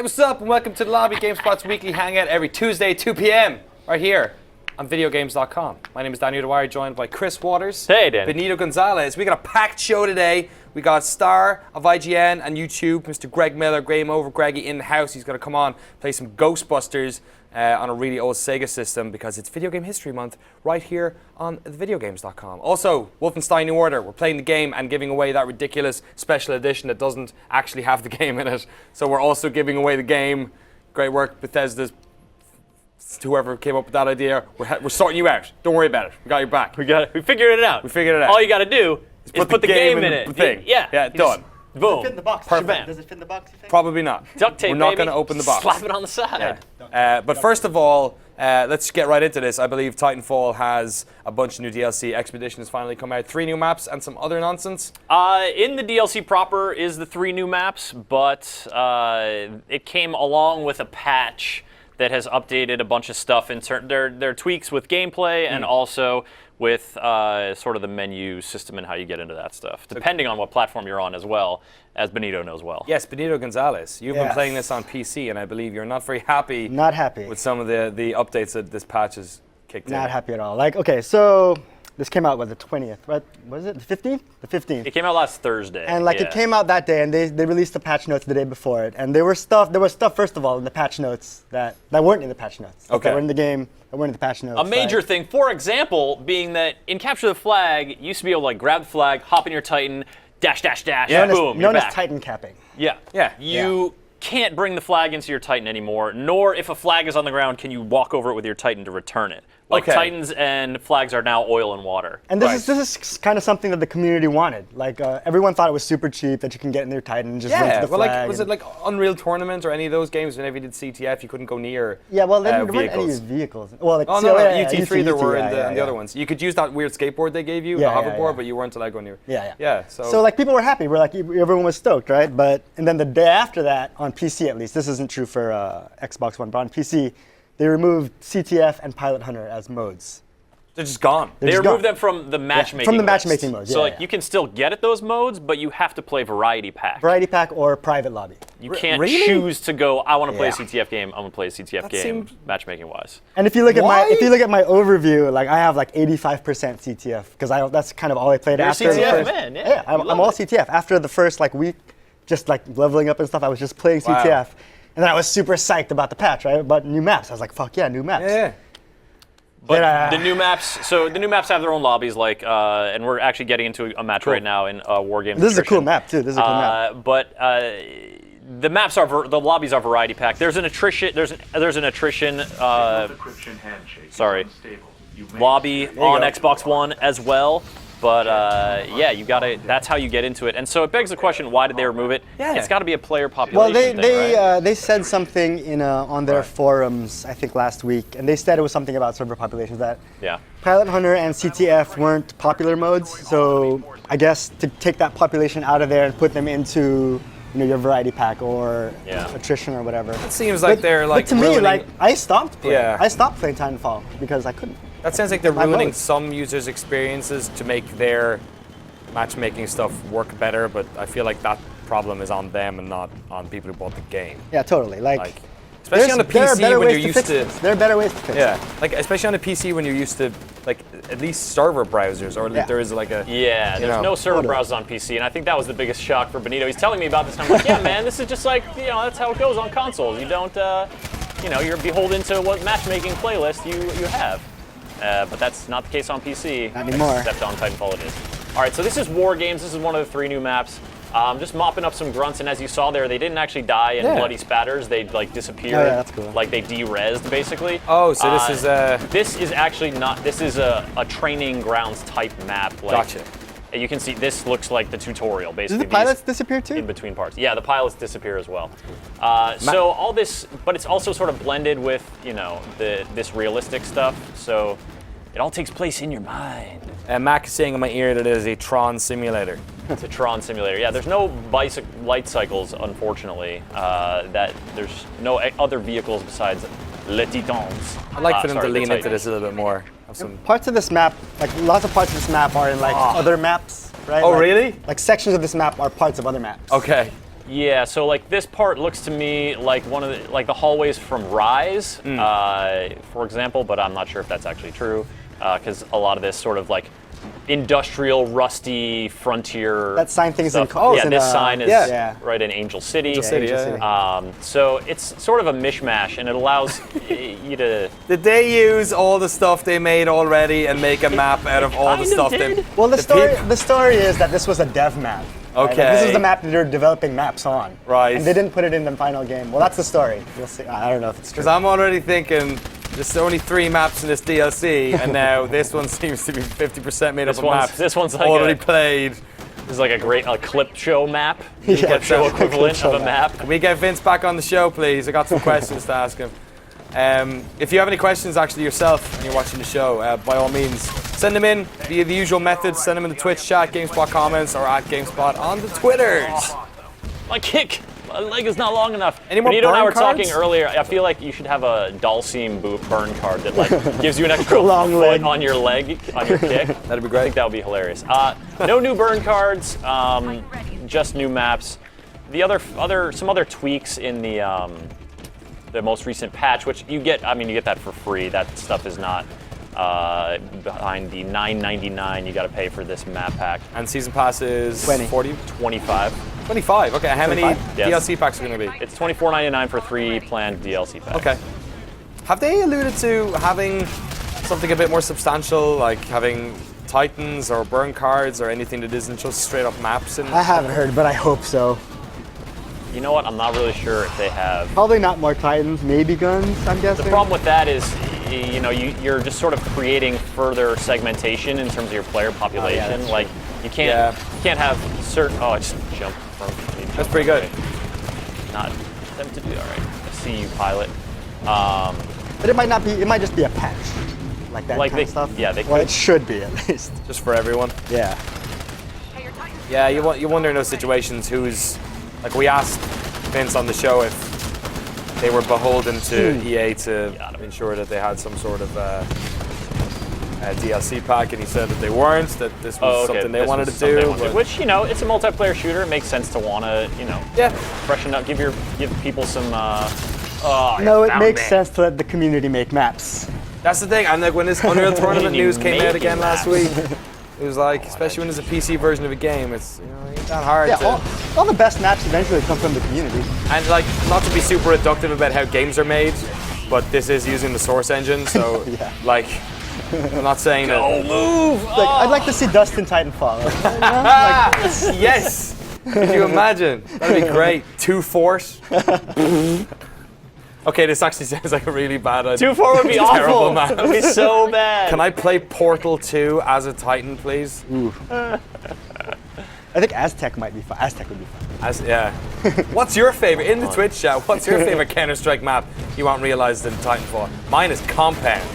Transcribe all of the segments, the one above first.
Hey, what's up, and welcome to the lobby, GameSpot's weekly hangout every Tuesday, 2 p.m. right here on videogames.com. My name is Danny Dwyer, joined by Chris Waters. Hey, Danny. Benito Gonzalez. We got a packed show today. We got star of IGN and YouTube, Mr. Greg Miller, Game Over Greggy in the house. He's going to come on, play some Ghostbusters on a really old Sega system because it's Video Game History Month right here on videogames.com. Also, Wolfenstein New Order. We're playing the game and giving away that ridiculous special edition that doesn't actually have the game in it. So we're also giving away the game. Great work, Bethesda's. Whoever came up with that idea, we're sorting you out. Don't worry about it. We got your back. We figured it out. We figured it out. All you got to do is put the game in it. The thing. Yeah, done. Boom. Does it fit in the box? Perfect. Does it fit in the box, you think? Probably not. Duct tape, We're not baby. going to open the box. Slap it on the side. Yeah. But first of all, let's get right into this. I believe Titanfall has a bunch of new DLC. Expedition has finally come out. 3 new maps and some other nonsense. In the DLC proper is the 3 new maps, but it came along with a patch that has updated a bunch of stuff. There are tweaks with gameplay and also with sort of the menu system and how you get into that stuff, depending on what platform you're on as well, as Benito knows well. Yes, Benito Gonzalez. You've been playing this on PC, and I believe you're not very happy. Not happy. With some of the updates that this patch has kicked in. Not happy at all. Like, okay, so this came out, the 20th, right? Was it the 15th? The 15th. It came out last Thursday. And like it came out that day, and they released the patch notes the day before it. And there was stuff first of all in the patch notes that weren't in the patch notes. Okay. That were in the game, that weren't in the patch notes. A major thing, for example, being that in Capture the Flag, you used to be able to like grab the flag, hop in your Titan, dash, dash, dash, boom, you're known as back. Titan capping. Yeah. You can't bring the flag into your Titan anymore, nor if a flag is on the ground can you walk over it with your Titan to return it. Like Titans and flags are now oil and water. And this is kind of something that the community wanted. Like everyone thought it was super cheap that you can get in your Titan and just run to the flag. Like, was it like Unreal Tournament or any of those games? Whenever you did CTF, you couldn't go near there weren't any vehicles. Well, like, UT3 there were and the other ones. You could use that weird skateboard they gave you, the hoverboard, but you weren't allowed to go near. Yeah. So like people were happy. We're like everyone was stoked, right? And then the day after that, on PC at least, this isn't true for Xbox One, but on PC, they removed CTF and Pilot Hunter as modes. They're just gone. They removed them from the matchmaking from the matchmaking modes. So you can still get at those modes, but you have to play Variety Pack. Variety Pack or Private Lobby. You can't choose to go, I want to play a CTF game, I'm going to play a CTF game, matchmaking-wise. And if you look at my overview, like I have like 85% CTF, because that's kind of all I played after CTF the first. man, yeah. I'm all CTF. After the first like week, just like leveling up and stuff, I was just playing CTF. And then I was super psyched about the patch, right? About new maps. I was like, fuck yeah, new maps. Yeah. But the new maps have their own lobbies, like, and we're actually getting into a match right now in War Games. This is a cool map too. This is a cool map. But the lobbies are variety pack. There's an attrition. There's an attrition. Lobby on Xbox One as well. But yeah, you gotta. That's how you get into it. And so it begs the question: why did they remove it? Yeah. It's got to be a player population. Well, they said something in on their forums, I think last week, and they said it was something about server populations that Pilot Hunter and CTF weren't popular modes. So I guess to take that population out of there and put them into your variety pack or attrition or whatever. It seems like they're like. But to me, like I stopped playing. Yeah. I stopped playing Titanfall because I couldn't. That sounds like they're ruining some users' experiences to make their matchmaking stuff work better, but I feel like that problem is on them and not on people who bought the game. Yeah, totally. Like especially on the PC when you're used to. There are better ways to fix it. Yeah, like especially on the PC when you're used to like at least server browsers, or there is like a. Yeah, there's no server browsers on PC, and I think that was the biggest shock for Benito. He's telling me about this, and I'm like, yeah, man, this is just like that's how it goes on consoles. You don't, you're beholden to what matchmaking playlist you have. But that's not the case on PC. Not anymore. Except on Titanfall it is. All right, so this is War Games. This is one of the 3 new maps. Just mopping up some grunts, and as you saw there, they didn't actually die in bloody spatters. They like disappeared. Oh, yeah, that's cool. Like they de-rezzed basically. Oh, so this is This is actually not. This is a training grounds type map. Like, gotcha. You can see this looks like the tutorial basically. Did the pilots disappear too? In between parts. Yeah, the pilots disappear as well. So all this, but it's also sort of blended with this realistic stuff. So it all takes place in your mind. Mac is saying in my ear that it is a Tron simulator. It's a Tron simulator. Yeah, there's no light cycles, unfortunately. That there's no other vehicles besides Le Titans. I'd like for them to lean into this a little bit more. Parts of this map, like lots of parts of this map are in like other maps, right? Oh, like, really? Like sections of this map are parts of other maps. Okay. Yeah, so like this part looks to me like one of the hallways from Rise, for example, but I'm not sure if that's actually true, because a lot of this sort of like industrial, rusty frontier. That sign thing is in. This sign is right in Angel City. Angel City. So it's sort of a mishmash, and it allows you to. Did they use all the stuff they made already and make a map out of all the stuff they? Well, the story is that this was a dev map. Right? Okay. Like, this is the map that they're developing maps on. Right. And they didn't put it in the final game. Well, that's the story. We'll see. I don't know if it's true. Because I'm already thinking. There's only 3 maps in this DLC, and now this one seems to be 50% made up of maps. This one's like already played. This is like a clip show map. Clip show equivalent of a map. Can we get Vince back on the show, please? I got some questions to ask him. If you have any questions actually yourself and you're watching the show, by all means, send them in via the usual methods. Send them in the Twitch chat, GameSpot comments, or at GameSpot on the Twitters. My kick! My leg is not long enough. Any more Benito and I were burn cards? talking earlier. I feel like you should have a Dalsim burn card that like gives you an extra Long foot leg. on your leg, on your kick. That'd be I great. think that would be hilarious. No new burn cards, just new maps. Some other tweaks in the most recent patch, which you get. I mean, you get that for free. That stuff is not behind the $9.99 you got to pay for this map pack. And season pass is 20. 40? 25. 25. Okay. How many 25? Yes. DLC packs are going to be? It's $24.99 for 3 planned DLC packs. Okay. Have they alluded to having something a bit more substantial, like having Titans or burn cards or anything that isn't just straight up maps? I haven't heard, but I hope so. You know what? I'm not really sure if they have. Probably not more Titans, maybe guns, I'm guessing. The problem with that is, you're just sort of creating further segmentation in terms of your player population. Like you can't have certain. Oh, I just jumped from. That's pretty good. Not them to do. All right. I see you, pilot. But it might not be. It might just be a patch, like that kind of stuff. Yeah, they Well, could. it should be at least. Just for everyone. Yeah. Yeah, you wonder in those situations who's, like we asked Vince on the show if they were beholden to EA to ensure that they had some sort of a DLC pack, and he said that they weren't, that this was something they wanted to do. Which, it's a multiplayer shooter. It makes sense to want to, freshen up, give people some. No, it makes sense to let the community make maps. That's the thing, and like when this Unreal Tournament news came out again last maps. week, it was like, especially when it's a PC version of a game, it's ain't that hard Yeah, to. all the best maps eventually come from the community. And like, not to be super reductive about how games are made, but this is using the Source engine, so Yeah. like, I'm not saying that. Move! Like, I'd like to see Dust in Titanfall. Yes! Could you imagine? That'd be great. 2 Force. Okay, this actually sounds like a really bad idea. 2-4 would be Terrible, awful. man. It would be so bad. Can I play Portal 2 as a Titan, please? I think Aztec might be fun. Aztec would be fun. Yeah. What's your favorite, in the Twitch chat, what's your favorite Counter-Strike map you want realized in Titanfall? Mine is Compound.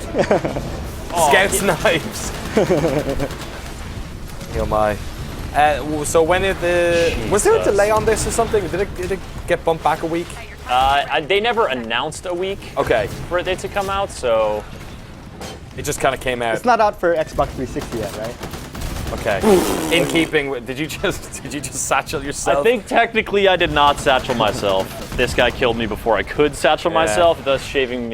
Scouts Knives. Oh my. So when did was there a delay on this or something? Did it get bumped back a week? They never announced a week Okay. for it to come out, so. It just kind of came out. It's not out for Xbox 360 yet, right? Okay. In keeping with, did you just satchel yourself? I think technically I did not satchel myself. This guy killed me before I could satchel myself, thus saving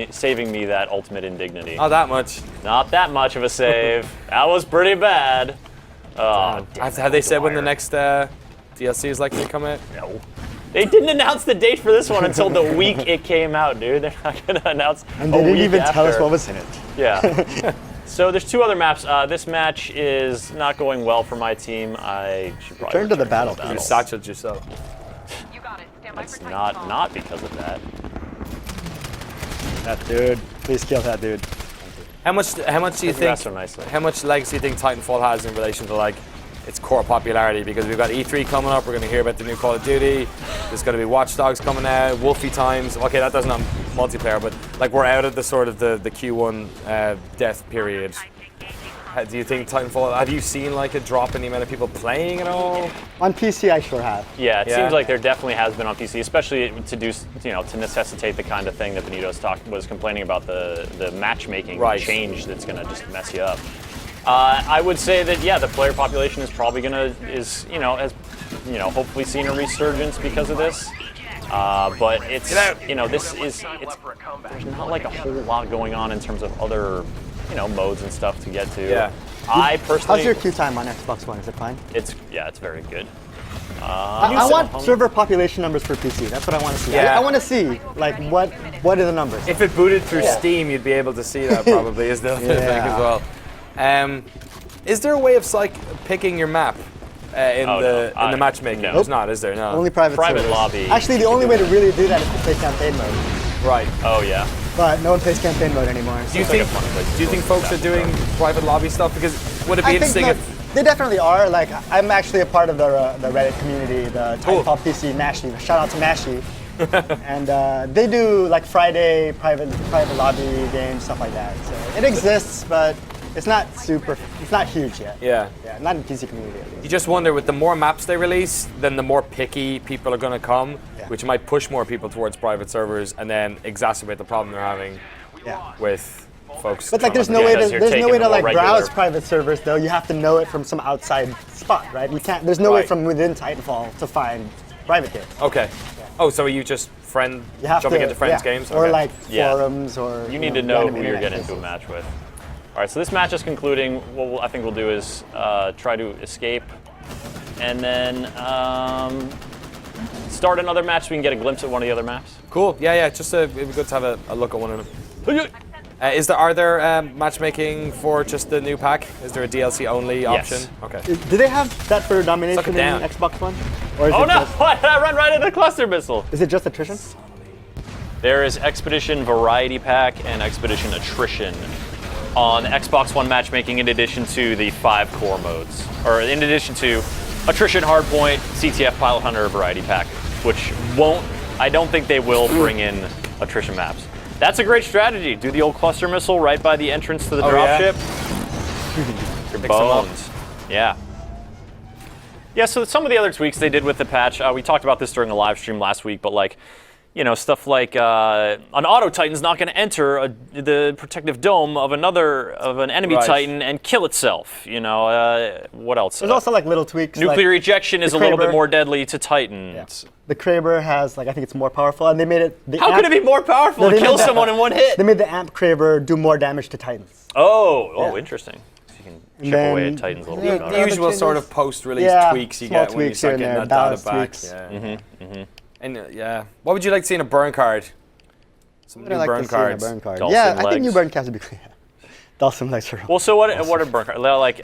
me that ultimate indignity. Not that much. Not that much of a save. That was pretty bad. Have they said when the next DLC is likely to come out? No. They didn't announce the date for this one until the week it came out, dude. They're not going to announce And they a didn't week even tell us after. what was in it. Yeah. So there's 2 other maps. This match is not going well for my team. I should probably Return to the battle. You satcheled yourself. It's not because of that. That dude. Please kill that dude. How much do you think? So nicely. How much legacy do you think Titanfall has in relation to like its core popularity? Because we've got E3 coming up. We're going to hear about the new Call of Duty. There's going to be Watch Dogs coming out. Wolfie Times. Okay, that doesn't have multiplayer, but like we're out of the sort of the Q1 death period. Do you think Titanfall? Have you seen like a drop in the amount of people playing at all? On PC, I sure have. Yeah, it seems like there definitely has been on PC, especially to do, to necessitate the kind of thing that Benito was complaining about, the matchmaking change that's going to just mess you up. I would say that the player population is probably has hopefully seen a resurgence because of this. But it's, there's not like a whole lot going on in terms of other, modes and stuff to get to. Yeah. I personally. How's your queue time on Xbox One? Is it fine? It's very good. I want server population numbers for PC. That's what I want to see. Yeah. I want to see what are the numbers. If it booted through Steam, you'd be able to see that probably is the thing as well. Is there a way of picking your map in the matchmaking? No. There's not, is there? No. Only private servers. lobby. Actually, the only way to really do that is to play campaign mode. Right. Oh yeah. But no one plays campaign mode anymore. Do you think folks are doing private lobby stuff? Because would it be interesting if they definitely are. Like, I'm actually a part of the Reddit community, the Titanfall PC Mashy. Shout out to Mashy. And they do like Friday private lobby games, stuff like that. So it exists, but it's not huge yet. Yeah, not in PC community at least. you just wonder, with the more maps they release, then the more picky people are going to come, which might push more people towards private servers and then exacerbate the problem they're having with folks. But like, there's no way to like browse private servers though. You have to know it from some outside spot, right? You can't. There's no way from within Titanfall to find private games. Okay. Oh, so are you just jumping into friends' games? Or like forums, or you need to know who you're getting into a match with. All right, so this match is concluding. What I think we'll do is try to escape, and then start another match so we can get a glimpse at one of the other maps. Cool. Yeah. Just it'd be good to have a look at one of them. Are there matchmaking for just the new pack? Is there a DLC only option? Yes. Okay. Do they have that for domination in Xbox One? Or is Oh it no! just, Why did I run right into the cluster missile? is it just attrition? There is Expedition Variety Pack and Expedition Attrition on Xbox One matchmaking, in addition to the 5 core modes, or in addition to Attrition Hardpoint, CTF Pilot Hunter Variety Pack, which I don't think they will bring in attrition maps. That's a great strategy. Do the old cluster missile right by the entrance to the dropship. Your bones. Yeah. Yeah, so some of the other tweaks they did with the patch, we talked about this during a live stream last week, but like, stuff like an auto Titan's not going to enter the protective dome of an enemy Titan and kill itself. What else? There's also like little tweaks. Nuclear ejection is a little bit more deadly to Titans. Yeah. The Kraber has, I think it's more powerful, and they made it. How could it be more powerful to kill someone in one hit? They made the Amp Kraber do more damage to Titans. Interesting. So you can chip away at Titans a little bit. The usual sort of post-release tweaks you get when you start getting that data back. And what would you like to see in a burn card? Some new burn cards. Yeah, I think new burn cards would be cool. Dawson legs are. Well, so what are burn cards? Like,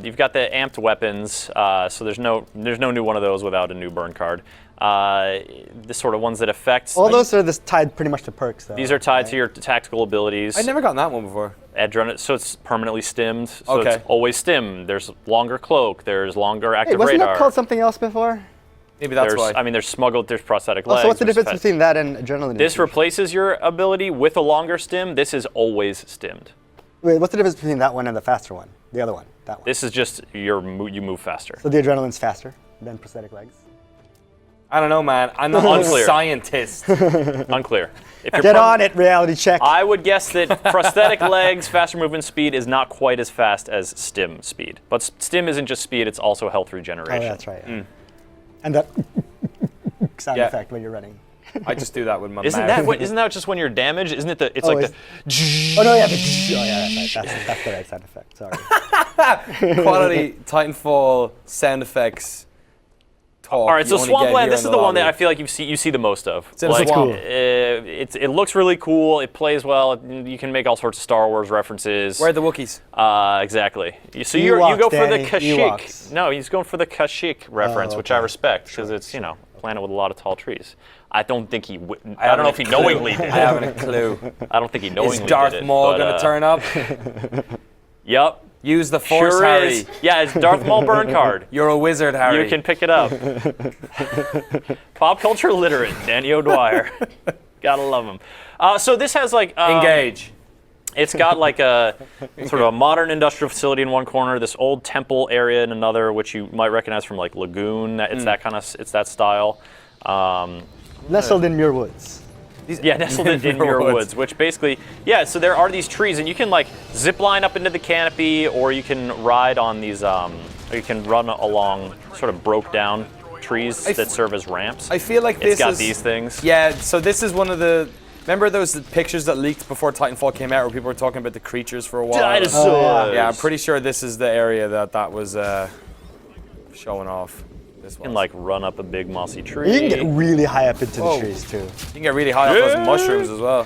you've got the amped weapons, so there's no new one of those without a new burn card. The sort of ones that affect. All those are tied pretty much to perks, though. These are tied to your tactical abilities. I've never gotten that one before. Edge run it, so it's permanently stimmed. So it's always stimmed. There's longer cloak. There's longer active wasn't radar. that called something else before? Maybe that's why. I mean, there's smuggled, there's prosthetic legs. So what's the difference between that and adrenaline? This replaces your ability with a longer stim. This is always stimmed. Wait, what's the difference between that one and the faster one? The other one, that one. This is just you move faster. So the adrenaline's faster than prosthetic legs? I don't know, man. I'm not a scientist. Unclear. Get on it, reality check. I would guess that prosthetic legs, faster movement speed is not quite as fast as stim speed. But stim isn't just speed, it's also health regeneration. Oh, that's right. Yeah. And that sound effect when you're running. I just do that with my Isn't that just when you're damaged? Isn't it it's like the... Oh, no, yeah. That's the right sound effect. Sorry. Quality Titanfall sound effects talk. All right, so Swampland, this is the one that I feel like you see the most of. It's cool. It looks really cool. It plays well. You can make all sorts of Star Wars references. Where are the Wookiees? Exactly. So Ewoks, you go for the Danny. Kashyyyk. Ewoks. No, he's going for the Kashyyyk reference, which I respect because it's a planet with a lot of tall trees. I don't think he. I don't know if he knowingly did it. I haven't a clue. I don't think he knowingly did it. Is Darth Maul going to turn up? Yep. Use the Force, sure Harry. Is. Yeah, it's Darth Maul burn card. You're a wizard, Harry. You can pick it up. Pop culture literate, Danny O'Dwyer. Gotta love him. So this has like engage. It's got like a sort of a modern industrial facility in one corner, this old temple area in another, which you might recognize from like Lagoon. It's that style. Nestled in Muir Woods. Nestled in Muir Woods, which basically, so there are these trees, and you can like zip line up into the canopy, or you can ride on these, or you can run along sort of broke down trees that serve as ramps. I feel like this It's got is, these things. Yeah, so this is one of the... Remember those pictures that leaked before Titanfall came out where people were talking about the creatures for a while? Dinosaurs! Yeah, I'm pretty sure this is the area that was showing off. This You one. can like run up a big mossy tree. You can get really high up into Whoa. the trees too. You can get really high up those mushrooms as well.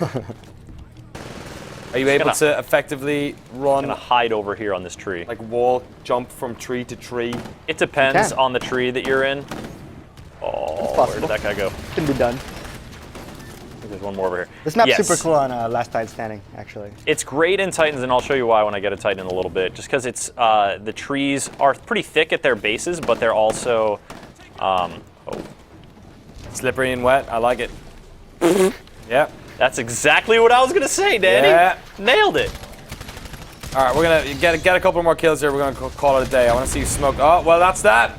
Are you able to effectively run, Gonna hide over here on this tree. like wall jump from tree to tree? It depends can. on the tree that you're in. Oh, where did that guy go? Can be done. I think there's one more over here. This map's Yes. super cool on Last Tide Standing, actually. It's great in Titans, and I'll show you why when I get a Titan in a little bit. Just because it's the trees are pretty thick at their bases, but they're also Slippery and wet, I like it. Yeah. that's exactly what I was gonna say, Danny. Yeah. Nailed it. All right, we're gonna get a couple more kills here. We're gonna call it a day. I want to see you smoke. Oh, well, that's that.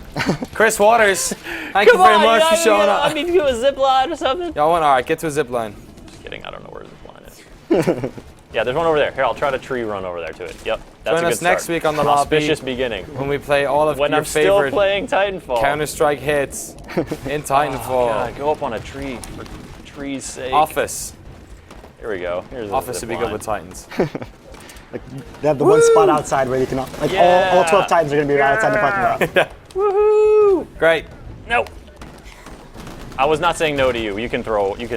Chris Waters, thank you very much for showing up. I mean, do a zip line or something. Y'all want? All right, get to a zip line. Just kidding. I don't know where the zip line is. Yeah, there's one over there. Here, I'll try to tree run over there to it. Yep, that's Join a good us next start. week on the An lobby auspicious beginning. when we play all of When your I'm still favorite playing Titanfall. Counter-Strike hits in Titanfall. God, go up on a tree for tree's sake. Office. Here we go. Here's the Office zip would be good line. with Titans. Like they have the one spot outside where you can all 12 Titans are gonna be right outside the parking lot. Woohoo! Great. No. I was not saying no to you. You can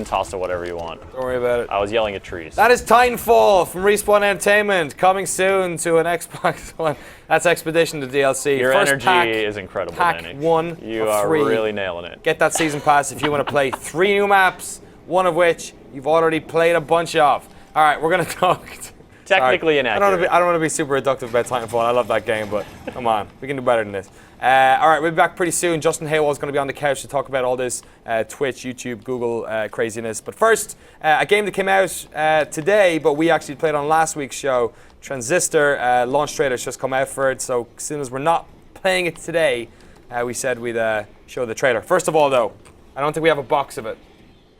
toss to whatever you want. Don't worry about it. I was yelling at trees. That is Titanfall from Respawn Entertainment, coming soon to an Xbox One. That's Expedition to DLC. Your First energy pack, is incredible, pack Danny. 1 You of are 3. really nailing it. Get that season pass if you want to play 3 new maps, one of which you've already played a bunch of. All right, we're gonna talk. Technically Sorry. inaccurate. I don't want to be super reductive about Titanfall. I love that game, but come on, we can do better than this. All right, we'll be back pretty soon. Justin Haywell is going to be on the couch to talk about all this Twitch, YouTube, Google craziness. But first, a game that came out today, but we actually played on last week's show. Transistor launch trailer's just come out for it, so as soon as we're not playing it today, we said we'd show the trailer. First of all, though, I don't think we have a box of it.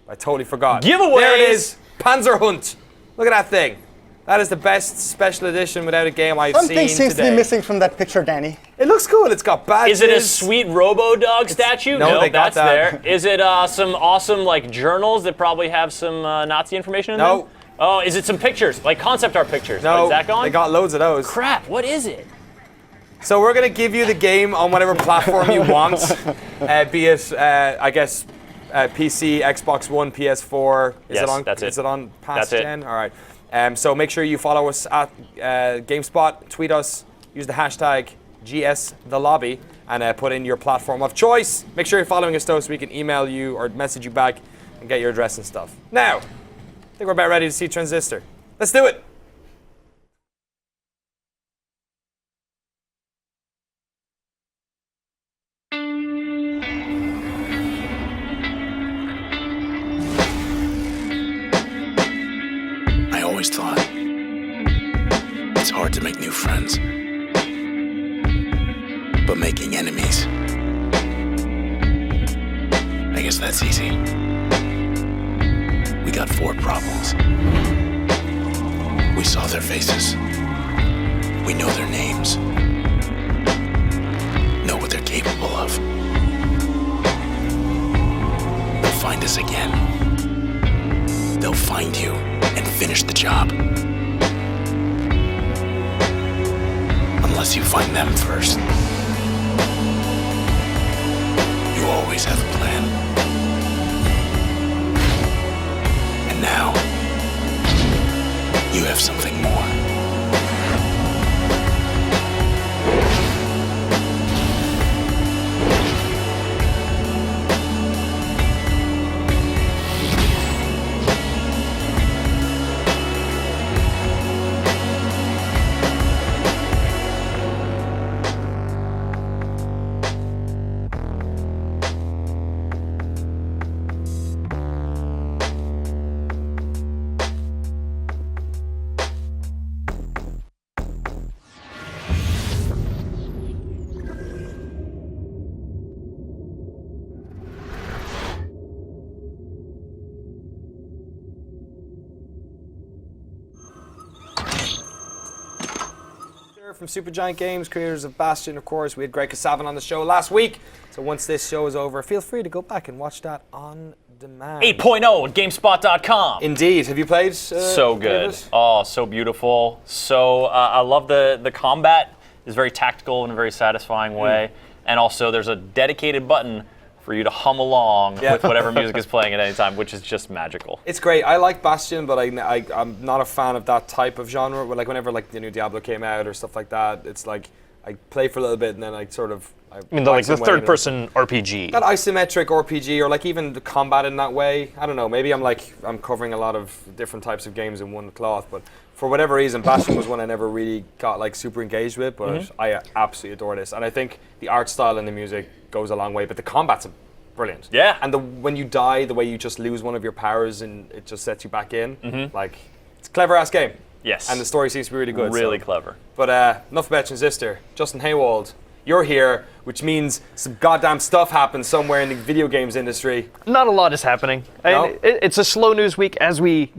I totally forgot. Giveaways! There it is, Panzer Hunt. Look at that thing. That is the best special edition without a game I've seen Something seems today. to be missing from that picture, Danny. It looks cool. It's got badges. Is it a sweet Robo-Dog statue? No, they got that's that. there. Is it some awesome like journals that probably have some Nazi information in No. them? Oh, is it some pictures, like concept art pictures? No, Is that gone? they got loads of those. Crap, what is it? So we're going to give you the game on whatever platform you want, be it, I guess, PC, Xbox One, PS4. Yes, that's it. Is it on past That's it. gen? All right. So make sure you follow us at GameSpot, tweet us, use the hashtag GSTheLobby, and put in your platform of choice. Make sure you're following us though so we can email you or message you back and get your address and stuff. Now, I think we're about ready to see Transistor. Let's do it. I always thought it's hard to make new friends, but making enemies, I guess that's easy. We got 4 problems. We saw their faces. We know their names. Know what they're capable of. They'll find us again. They'll find you and finish the job. Unless you find them first. You always have a plan. And now, you have something more. From Supergiant Games, creators of Bastion, of course. We had Greg Kasavin on the show last week. So once this show is over, feel free to go back and watch that on demand. 8.0 at GameSpot.com. Indeed. Have you played? So good. Oh, so beautiful. So I love the combat. It's very tactical in a very satisfying way. And also there's a dedicated button for you to hum along with whatever music is playing at any time, which is just magical. It's great. I like Bastion, but I'm not a fan of that type of genre. Like whenever like the new Diablo came out or stuff like that, it's like I play for a little bit and then I sort of. I mean, like the third-person RPG. That isometric RPG, or like even the combat in that way. I don't know. Maybe I'm covering a lot of different types of games in one cloth, but for whatever reason, Bastion was one I never really got like super engaged with. But I absolutely adore this, and I think the art style and the music goes a long way. But the combat's brilliant. Yeah. And when you die, the way you just lose one of your powers and it just sets you back in. Like it's a clever ass game. Yes. And the story seems to be really good. Really clever. But enough about Transistor. Justin Haywald, you're here, which means some goddamn stuff happens somewhere in the video games industry. Not a lot is happening. No? It's a slow news week as we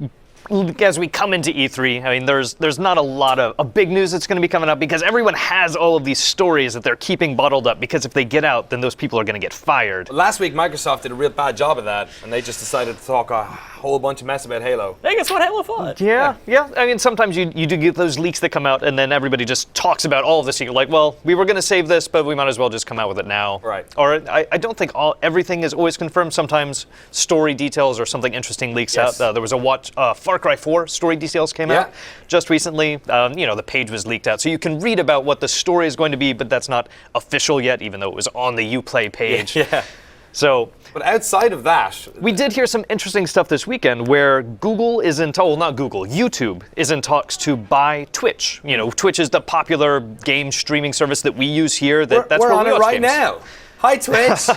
come into E3. I mean, there's not a lot of big news that's going to be coming up because everyone has all of these stories that they're keeping bottled up because if they get out, then those people are going to get fired. Last week, Microsoft did a real bad job of that, and they just decided to talk a whole bunch of mess about Halo. Hey, guess what Halo thought? Yeah. I mean, sometimes you do get those leaks that come out, and then everybody just talks about all of this, and you're like, well, we were going to save this, but we might as well just come out with it now. Right. Or I don't think everything is always confirmed. Sometimes story details or something interesting leaks out. There was a Far Cry 4 story details came out just recently. The page was leaked out. So you can read about what the story is going to be, but that's not official yet, even though it was on the Uplay page. Yeah. So, but outside of that, we did hear some interesting stuff this weekend where Google is in YouTube is in talks to buy Twitch. Twitch is the popular game streaming service that we use here. That's we're where on we it watch right games. now. Hi, Twitch.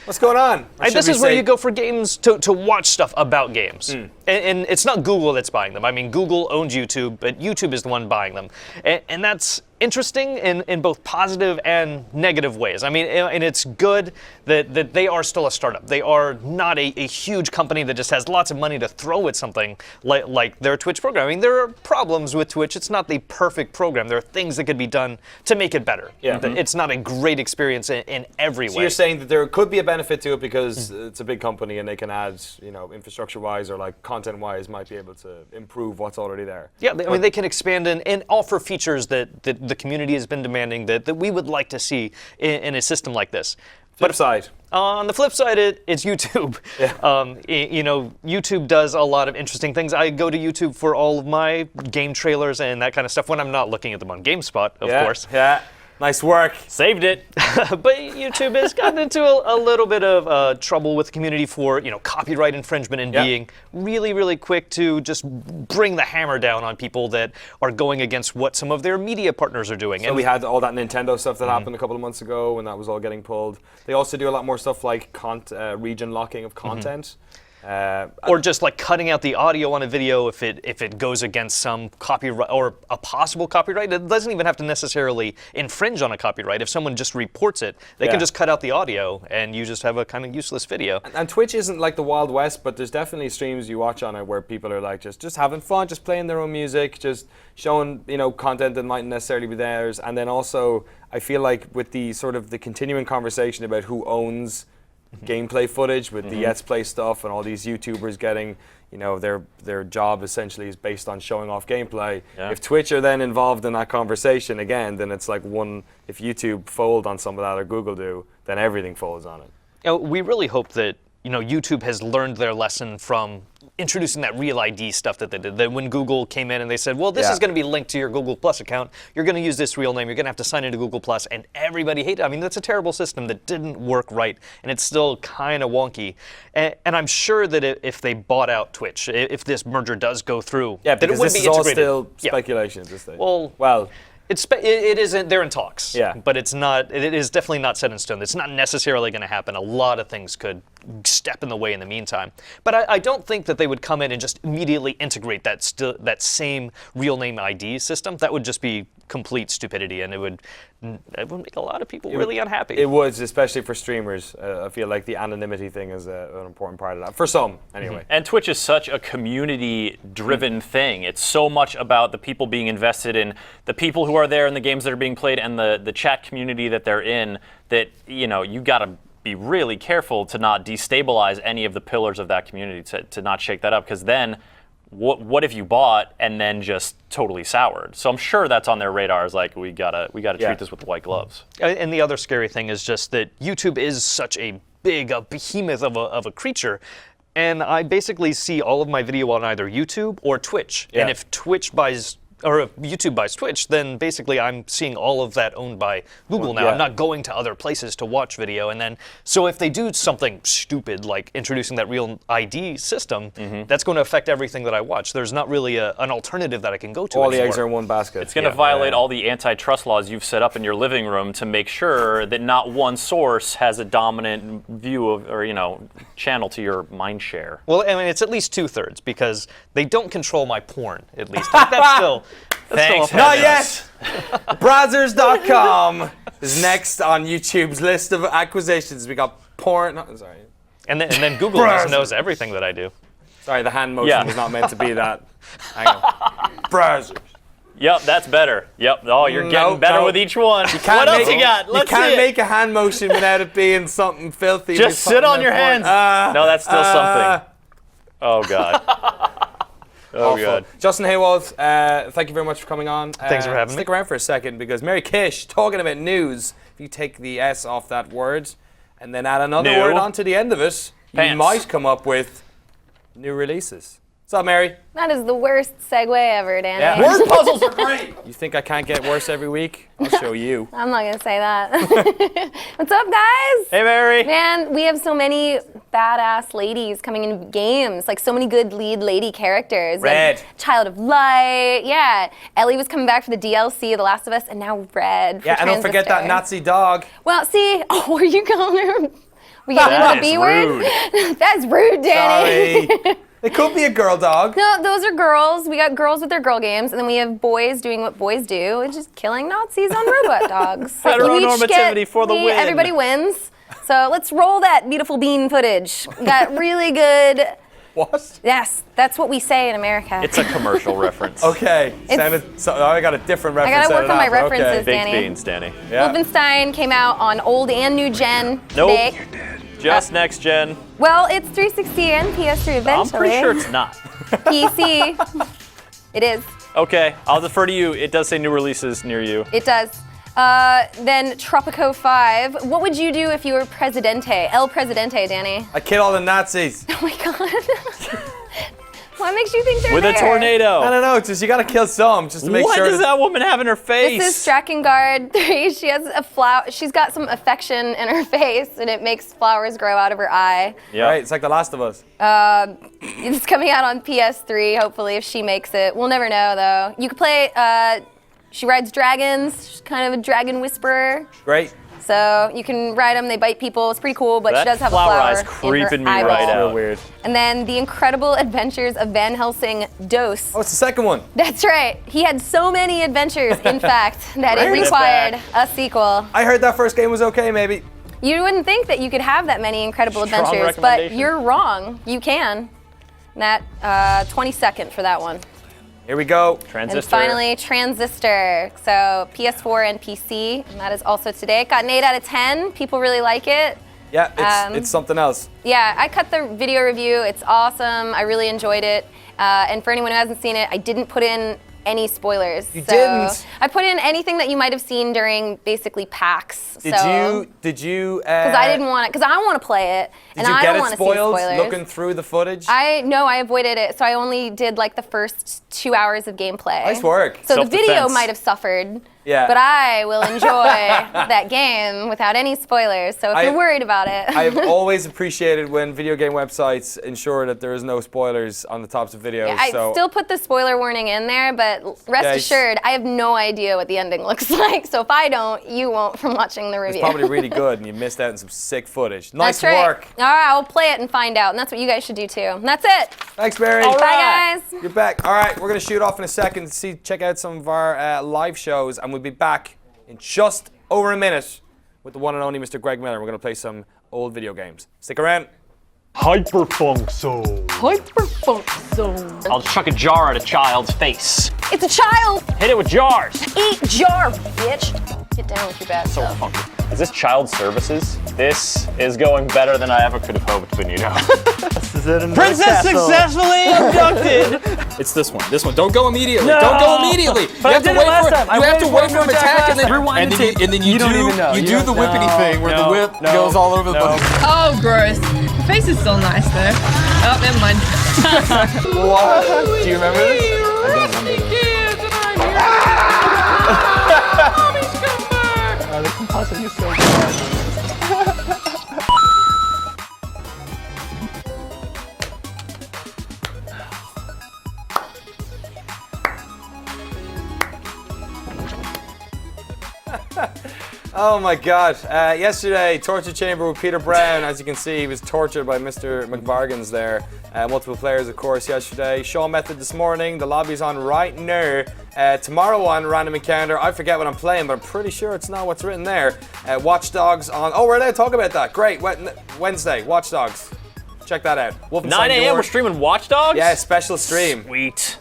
What's going on? This is where you go for games to watch stuff about games. And it's not Google that's buying them. I mean, Google owns YouTube, but YouTube is the one buying them. And that's interesting in both positive and negative ways. I mean, and it's good that they are still a startup. They are not a huge company that just has lots of money to throw at something like their Twitch program. I mean, there are problems with Twitch. It's not the perfect program. There are things that could be done to make it better. Yeah. It's not a great experience in every way. So you're saying that there could be a benefit to it because it's a big company and they can add, infrastructure-wise or like content-wise might be able to improve what's already there. Yeah, I mean, they can expand and offer features that the community has been demanding that we would like to see in a system like this. Flip side. On the flip side, it's YouTube. Yeah. YouTube does a lot of interesting things. I go to YouTube for all of my game trailers and that kind of stuff when I'm not looking at them on GameSpot, of course. Yeah. Nice work. Saved it. But YouTube has gotten into a little bit of trouble with the community for copyright infringement and being really, really quick to just bring the hammer down on people that are going against what some of their media partners are doing. So we had all that Nintendo stuff that happened a couple of months ago when that was all getting pulled. They also do a lot more stuff like region locking of content. Or just like cutting out the audio on a video if it goes against some copyright or a possible copyright. It doesn't even have to necessarily infringe on a copyright. If someone just reports it, they can just cut out the audio and you just have a kind of useless video. And Twitch isn't like the Wild West, but there's definitely streams you watch on it where people are like just having fun, just playing their own music, just showing content that mightn't necessarily be theirs. And then also I feel like with the sort of the continuing conversation about who owns gameplay footage with the Let's Play stuff and all these YouTubers getting, their job essentially is based on showing off gameplay. Yeah. If Twitch are then involved in that conversation again, then it's like if YouTube fold on some of that or Google do, then everything folds on it. We really hope that YouTube has learned their lesson from introducing that Real ID stuff that they did. That when Google came in and they said, well, this is going to be linked to your Google Plus account. You're going to use this real name. You're going to have to sign into Google Plus. And everybody hated it. I mean, that's a terrible system that didn't work right. And it's still kind of wonky. And I'm sure that if they bought out Twitch, if this merger does go through, that it would be integrated. This is all still speculation at this stage. Well. It isn't. They're in talks. Yeah. But it's not. It is definitely not set in stone. It's not necessarily going to happen. A lot of things could step in the way in the meantime. But I don't think that they would come in and just immediately integrate that same real name ID system. That would just be complete stupidity, and it would make a lot of people really unhappy. It would, especially for streamers. I feel like the anonymity thing is an important part of that. For some, anyway. And Twitch is such a community-driven thing. It's so much about the people being invested in the people who are there in the games that are being played and the chat community that they're in, that, you know, you got to be really careful to not destabilize any of the pillars of that community, to not shake that up, because then what if you bought and then just totally soured? So I'm sure that's on their radars. Like, we gotta treat this with white gloves. And the other scary thing is just that YouTube is such a behemoth of a creature, and I basically see all of my video on either YouTube or Twitch. Yeah. And if Twitch buys, or if YouTube buys Twitch, then basically I'm seeing all of that owned by Google now. Yeah. I'm not going to other places to watch video. And then, so if they do something stupid like introducing that real ID system, that's going to affect everything that I watch. There's not really an alternative that I can go to All anymore. the eggs are in one basket. It's going to violate all the antitrust laws you've set up in your living room to make sure that not one source has a dominant view of, or, you know, channel to your mind share. Well, I mean, it's at least 2/3 because they don't control my porn, at least. That's still. Thanks. Not yet! Brazzers.com is next on YouTube's list of acquisitions. We got porn. No, sorry. And then Google just knows everything that I do. Sorry, the hand motion was not meant to be that. Hang on. Brazzers. Yep, that's better. Yep. Oh, you're getting better with each one. What else you got? Let's You can't see it. make a hand motion without it being something filthy. Just sit on your hands. No, that's still something. Oh, God. Oh, Awful. God. Justin Haywald, thank you very much for coming on. Thanks for having me. Stick around for a second, because Mary Kish, talking about news, if you take the S off that word and then add another New. word onto the end of it, you Pants. might come up with new releases. What's up, Mary? That is the worst segue ever, Danny. Yeah. Word puzzles are great! You think I can't get worse every week? I'll show you. I'm not gonna say that. What's up, guys? Hey, Mary. Man, we have so many badass ladies coming in games, like so many good lead lady characters. Red. Like Child of Light, yeah. Ellie was coming back for the DLC, The Last of Us, and now Red for Yeah, and don't forget that Transistor. Nazi dog. Well, see, were you calling her? We getting into the B word? That's rude, Danny. Sorry. It could be a girl dog. No, those are girls. We got girls with their girl games, and then we have boys doing what boys do, which is killing Nazis on robot dogs. Heteronormativity for the win. Everybody wins. So let's roll that beautiful bean footage. We got really good. What? Yes, that's what we say in America. It's a commercial reference. Okay. I got a different I reference. gotta work on my references, Okay. Baked Danny. beans, Danny. Yeah. Wolfenstein came out on old and new gen Nope. today. Just next gen. Well, it's 360 and PS3 eventually. I'm pretty sure it's not. PC. It is. Okay, I'll defer to you. It does say new releases near you. It does. Then Tropico 5. What would you do if you were Presidente? El Presidente, Danny. I killed all the Nazis. Oh my god. What makes you think they're With there? a tornado. I don't know, just you gotta kill some just to make What sure. does that woman have in her face? This is Drakengard 3. She has a flower. She's got some affection in her face, and it makes flowers grow out of her eye. Yeah. Right, it's like The Last of Us. It's coming out on PS3, hopefully, if she makes it. We'll never know, though. You could play, she rides dragons. She's kind of a dragon whisperer. Great. So you can ride them, they bite people. It's pretty cool, but That she does have a flower flower eye's in her creeping me eyeball. right out. Real weird. And then The Incredible Adventures of Van Helsing Dose. Oh, it's the second one. That's right. He had so many adventures, in fact, that it Bring it required back. a sequel. I heard that first game was okay, maybe. You wouldn't think that you could have that many incredible Strong adventures, but recommendation. you're wrong. You can. And that 22nd for that one. Here we go. Transistor. And finally, Transistor. So PS4 and PC, and that is also today. It got an 8 out of 10. People really like it. Yeah, it's something else. Yeah, I cut the video review. It's awesome. I really enjoyed it. And for anyone who hasn't seen it, I didn't put in any spoilers. You didn't? I put in anything that you might have seen during basically PAX. Did you? Because I didn't want it. Because I want to play it, Did and you I get don't it want to see spoiled spoilers. looking through the footage? I avoided it, so I only did like the first 2 hours of gameplay. Nice work. So the video Self-defense. might have suffered, Yeah. But I will enjoy that game without any spoilers. So if you're worried about it. I've always appreciated when video game websites ensure that there is no spoilers on the tops of videos. Yeah, I still put the spoiler warning in there, but rest assured, I have no idea what the ending looks like. So if I don't, you won't from watching the review. It's probably really good, and you missed out on some sick footage. Nice That's right. work. All right, I'll play it and find out, and that's what you guys should do too. And that's it. Thanks, Mary. Bye, guys. You're back. All right, we're gonna shoot off in a second to check out some of our live shows, and we'll be back in just over a minute with the one and only Mr. Greg Miller. We're gonna play some old video games. Stick around. Hyperfunk Zone. Hyperfunk Zone. I'll chuck a jar at a child's face. It's a child. Hit it with jars. Eat jar, bitch. Get down with your bad So stuff. funky. Is this child services? This is going better than I ever could have hoped, Benito. Is it in the Princess castle? successfully abducted. It's this one. This one. Don't go immediately. No. Don't go immediately. But you I have to did it wait last for time. I you have to waited wait for for him to attack, and then Rewind the tape. and then you don't even know. you You do don't the whippity know. thing where the whip goes all over the place. Oh, gross. The face is still nice though. Oh, never mind. What? Do you remember this? I don't remember this. The compositing is so good. Oh my God! Yesterday, torture chamber with Peter Brown. As you can see, he was tortured by Mr. McBargains there. Multiple players, of course, yesterday. Shaw Method this morning. The lobby's on right now. Tomorrow on Random Encounter. I forget what I'm playing, but I'm pretty sure it's not what's written there. Watch Dogs on. Oh, we're allowed to talk about that. Great. Wednesday, Watch Dogs. Check that out. Wolfenstein 9 a.m. we're streaming Watch Dogs? Yeah, special stream. Sweet.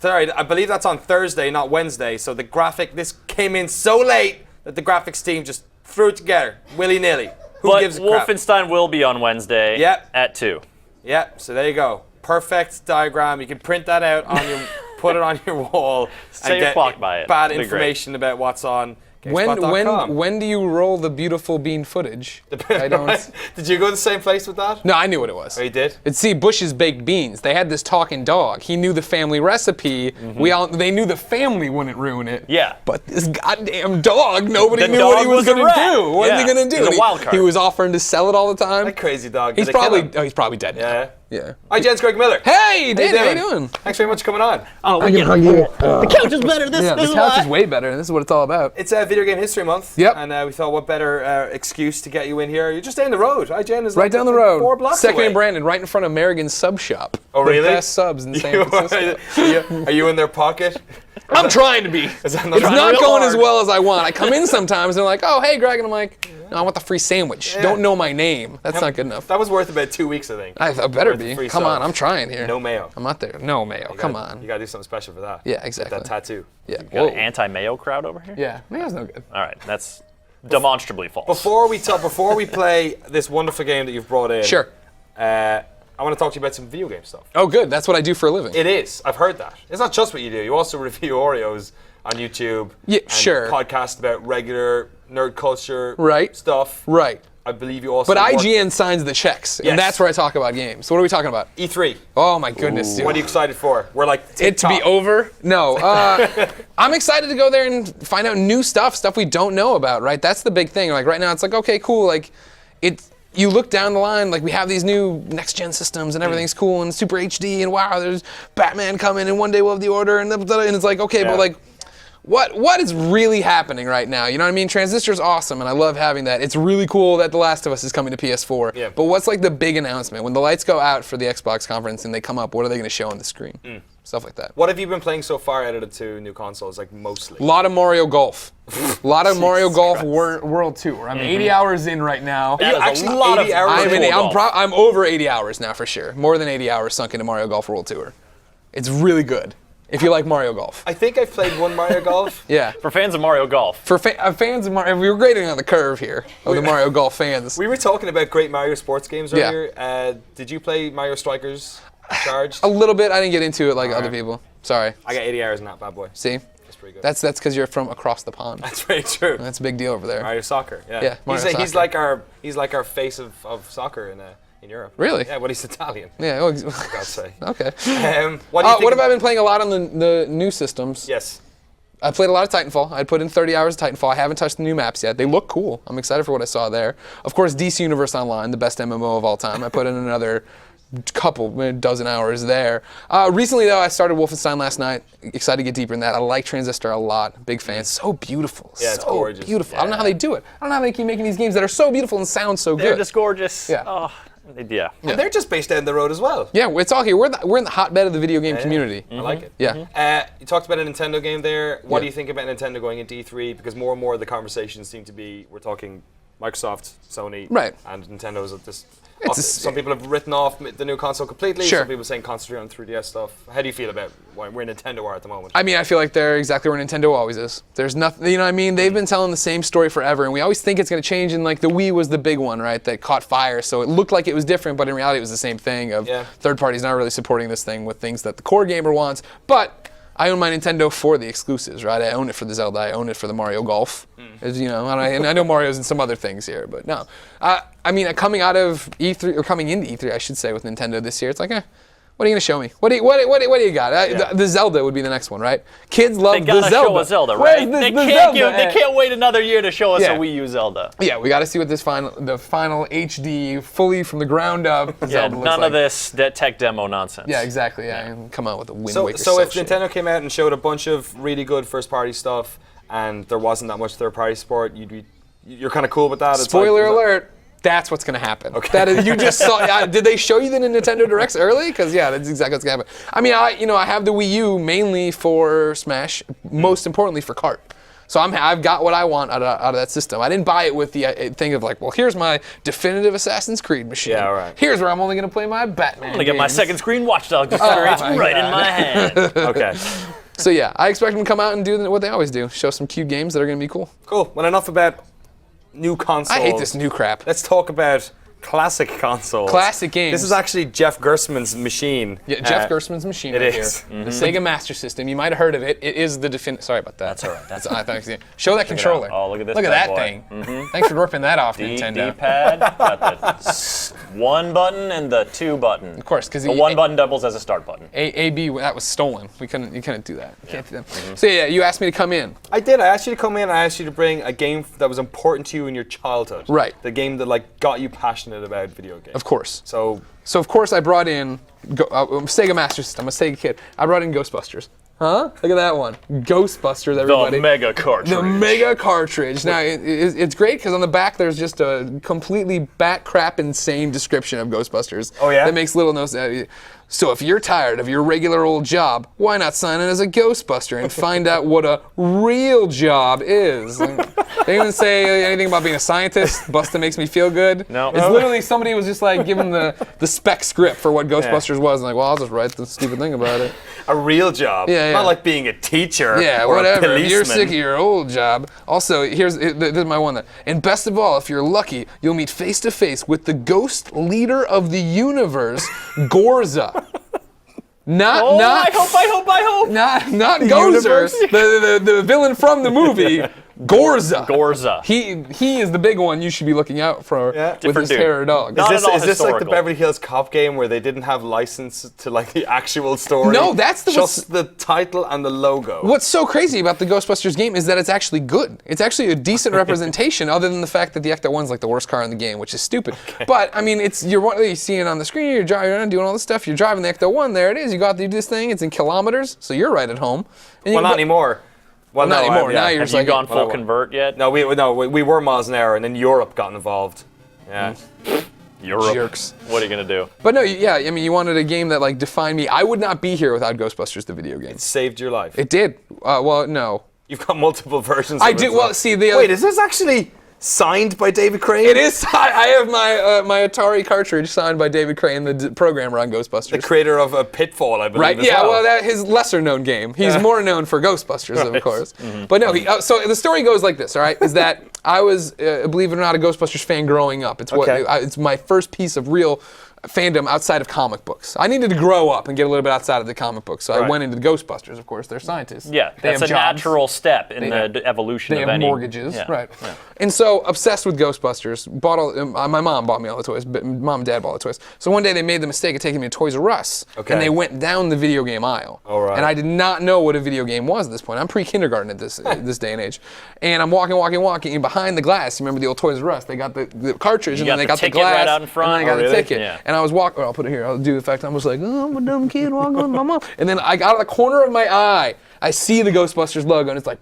I believe that's on Thursday, not Wednesday. So this came in so late that the graphics team just threw it together, willy-nilly. Who gives a crap? Wolfenstein will be on Wednesday at 2. Yep, so there you go. Perfect diagram. You can print that out on your, put it on your wall, Set and your get clock by it. bad It'd be great. information about what's on GameSpot.com. When do you roll the beautiful bean footage? I don't. Did you go to the same place with that? No, I knew what it was. Oh, you did? It's Bush's baked beans. They had this talking dog. He knew the family recipe. They knew the family wouldn't ruin it. Yeah. But this goddamn dog, nobody The knew dog what he was was a gonna rat. do. What was he Yeah. gonna do? He's a And wild card. He was offering to sell it all the time. That crazy dog. He's Did they kill probably him? he's probably dead now. Yeah. Yeah. Hi, Jens Greg Miller. Hey, Dan, how you doing? Thanks very much for coming on. Oh, I can hug you. The couch is better. Yeah, the couch is way better. This is what it's all about. It's Video Game History Month. Yep. And we thought, what better excuse to get you in here? You're just down the road. Hi, Jen. Is Right down the road. 4 blocks Second away. and Brandon, right in front of American Sub Shop. Oh, really? The best subs in San Francisco. Are you in their pocket? I'm trying to be. Is that It's not real going hard? as well as I want. I come in sometimes and they're like, "Oh, hey, Greg," and I'm like, "No, I want the free sandwich. Yeah. Don't know my name. That's not good enough." That was worth about 2 weeks, I think. I better Worth the be. free Come on, subs. I'm trying here. No mayo. I'm not there. No mayo. You Come gotta- on. You gotta do something special for that. Yeah, Get exactly. that tattoo. Yeah. Got Whoa. an anti-mayo crowd over here? Yeah. Mayo's no good. All right, that's demonstrably false. Before we play this wonderful game that you've brought in. Sure. I want to talk to you about some video game stuff. Oh, good. That's what I do for a living. It is. I've heard that. It's not just what you do. You also review Oreos on YouTube. Yeah, and sure. Podcast about regular nerd culture Right. stuff. Right. I believe you also. But work- IGN signs the checks, Yes. and that's where I talk about games. So what are we talking about? E3. Oh my goodness, dude. What are you excited for? We're like It to be TikTok. over? No. I'm excited to go there and find out new stuff we don't know about, right? That's the big thing. Like right now, it's like, okay, cool. Like, you look down the line, like we have these new next-gen systems and everything's cool and super HD and wow, there's Batman coming and one day we'll have the Order and it's like, okay, Yeah. but like, what is really happening right now? You know what I mean? Transistor's awesome and I love having that. It's really cool that The Last of Us is coming to PS4. Yeah. But what's like the big announcement? When the lights go out for the Xbox conference and they come up, what are they going to show on the screen? Stuff like that. What have you been playing so far out of the 2 new consoles? Like mostly. A lot of Mario Golf. A lot of Mario Golf World Tour. I'm 80 hours in right now. That is actually a lot 80 of hours I'm, in? I'm over 80 hours now for sure. More than 80 hours sunk into Mario Golf World Tour. It's really good. If you like Mario Golf. I think I've played one Mario Golf. Yeah. For fans of Mario Golf. For fans of Mario, we were grading on the curve here of the Mario Golf fans. We were talking about great Mario sports games Yeah. earlier. Did you play Mario Strikers Charged? A little bit. I didn't get into it like other people. Sorry. I got 80 hours in that bad boy. See? That's pretty good. That's because you're from across the pond. That's very true. That's a big deal over there. Mario Soccer. Yeah. Yeah, Mario He's Soccer. like our face of soccer in Europe. Really? Yeah. Well, he's Italian. Yeah. Well, For God's sake. okay. What do you think? What have I been playing a lot on the new systems? Yes. I played a lot of Titanfall. I put in 30 hours of Titanfall. I haven't touched the new maps yet. They look cool. I'm excited for what I saw there. Of course, DC Universe Online, the best MMO of all time. I put in another dozen hours there. Recently, though, I started Wolfenstein last night. Excited to get deeper in that. I like Transistor a lot. Big fan. So beautiful. Yeah, it's so gorgeous. Beautiful. Yeah. I don't know how they do it. I don't know how they keep making these games that are so beautiful and sound so They're good. just gorgeous. Yeah. Oh, yeah. And they're just based down the road as well. Yeah, it's all here. We're in the hotbed of the video game community. I like it. Yeah. You talked about a Nintendo game there. What Yeah. do you think about Nintendo going into E3? Because more and more of the conversations seem to be, we're talking Microsoft, Sony, Right. and Nintendo's at this. It's a- Some people have written off the new console completely. Sure. Some people saying concentrate on 3DS stuff. How do you feel about where Nintendo are at the moment? I mean, I feel like they're exactly where Nintendo always is. There's nothing, you know what I mean? They've been telling the same story forever, and we always think it's going to change, and like the Wii was the big one, right, that caught fire, so it looked like it was different, but in reality it was the same thing of third parties not really supporting this thing with things that the core gamer wants. But I own my Nintendo for the exclusives, right? I own it for the Zelda, I own it for the Mario Golf. As you know, and I know Mario's in some other things here, but no. I mean, coming out of E3, or coming into E3, I should say, with Nintendo this year, it's like, what are you going to show me? What do you got? The Zelda would be the next one, right? Kids love the Zelda. They gotta show us Zelda, right? They can't wait another year to show us a Wii U Zelda. Yeah, we got to see what the final HD, fully from the ground up Zelda looks none like. of this tech demo nonsense. Yeah, exactly. Yeah, and come out with a Wind Waker. So if Nintendo came out and showed a bunch of really good first-party stuff, and there wasn't that much third-party support, you're kind of cool with that. Spoiler alert. That's what's going to happen. Okay. That is, you just saw. Did they show you the Nintendo Directs early? Because that's exactly what's going to happen. I mean, I have the Wii U mainly for Smash, most importantly for kart. So I've got what I want out of that system. I didn't buy it with the thing of like, well, here's my definitive Assassin's Creed machine. Yeah, right. Here's where I'm only going to play my Batman. I'm going to get my second screen Watch Dogs experience right in my hand. Okay. So yeah, I expect them to come out and do what they always do: show some cute games that are going to be cool. Cool. Well, enough about new consoles. I hate this new crap. Let's talk about classic consoles. Classic games. This is actually Jeff Gerstmann's machine. Yeah, Jeff Gerstmann's machine it right is. here. The Sega Master System. You might have heard of it. It is the definitive. Sorry about that. That's all right. That's I thought. Show that controller. Oh, look at this. Look at bad that boy. thing. Thanks for ripping that off, Nintendo. D-pad, got the 1 button and the 2 button. Of course, because the 1 button doubles as a start button. A/B, that was stolen. You couldn't do that. You can't do that. So yeah, you asked me to come in. I did. I asked you to come in. I asked you to bring a game that was important to you in your childhood. Right. The game that got you passionate about video games. Of course. So of course I brought in Sega Master System. I'm a Sega kid. I brought in Ghostbusters. Huh? Look at that one. Ghostbusters, everybody. The mega cartridge. The mega cartridge. Now, it's great because on the back there's just a completely bat crap insane description of Ghostbusters. Oh, yeah? That makes little no sense. So if you're tired of your regular old job, why not sign in as a Ghostbuster and find out what a real job is? They didn't even say anything about being a scientist. Busta makes me feel good. No. It's literally somebody was just like giving the spec script for what Ghostbusters was. And like, well, I'll just write the stupid thing about it. a real job. Yeah, yeah. Not like being a teacher. Yeah, or whatever. A If you're policeman. sick of your old job. Also, this is my one. And best of all, if you're lucky, you'll meet face to face with the ghost leader of the universe, Gorza. Not I hope. Not Gozer, the villain from the movie. Gorza. He is the big one you should be looking out for with Different his dude. terror dog. Not Is at all this like the historical. Beverly Hills Cop game where they didn't have license to the actual story? No, that's just the title and the logo. What's so crazy about the Ghostbusters game is that it's actually good. It's actually a decent representation, other than the fact that the Ecto-1's like the worst car in the game, which is stupid. But I mean, you're seeing it on the screen. You're driving around doing all this stuff. You're driving the Ecto-1. There it is. You got to do this thing. It's in kilometers, so you're right at home. Well, not anymore. Well, Not anymore. Now you're Have just you like gone full convert yet? No, we were miles an hour, and then Europe got involved. Yeah. Europe. jerks. What are you gonna do? But no, yeah, I mean, you wanted a game that like defined me. I would not be here without Ghostbusters, the video game. It saved your life. It did. Well, no. You've got multiple versions. I of do. it. Well, see, Wait, is this actually signed by David Crane? It is. I have my Atari cartridge signed by David Crane, the programmer on Ghostbusters. The creator of Pitfall, I believe. Right? as Yeah. Well, Well, that his lesser known game. He's more known for Ghostbusters, of course. But no. So the story goes like this. All right, is that I was, believe it or not, a Ghostbusters fan growing up. It's it's my first piece of real fandom outside of comic books. I needed to grow up and get a little bit outside of the comic books, so I went into the Ghostbusters. Of course, they're scientists. Yeah, that's a natural step in the evolution of any. They have mortgages, right? Yeah. And so obsessed with Ghostbusters. My mom bought me all the toys. But mom and dad bought all the toys. So one day they made the mistake of taking me to Toys R Us, and they went down the video game aisle. And I did not know what a video game was at this point. I'm pre-kindergarten at this this day and age, and I'm walking, and behind the glass, you remember the old Toys R Us? They got the cartridge, and then they got the glass, right out in front. and then I got the ticket. Yeah. And I was walking. I'll put it here. I'll do the fact. I was like, oh, I'm a dumb kid walking with my mom. And then I got out of the corner of my eye, I see the Ghostbusters logo, and it's like,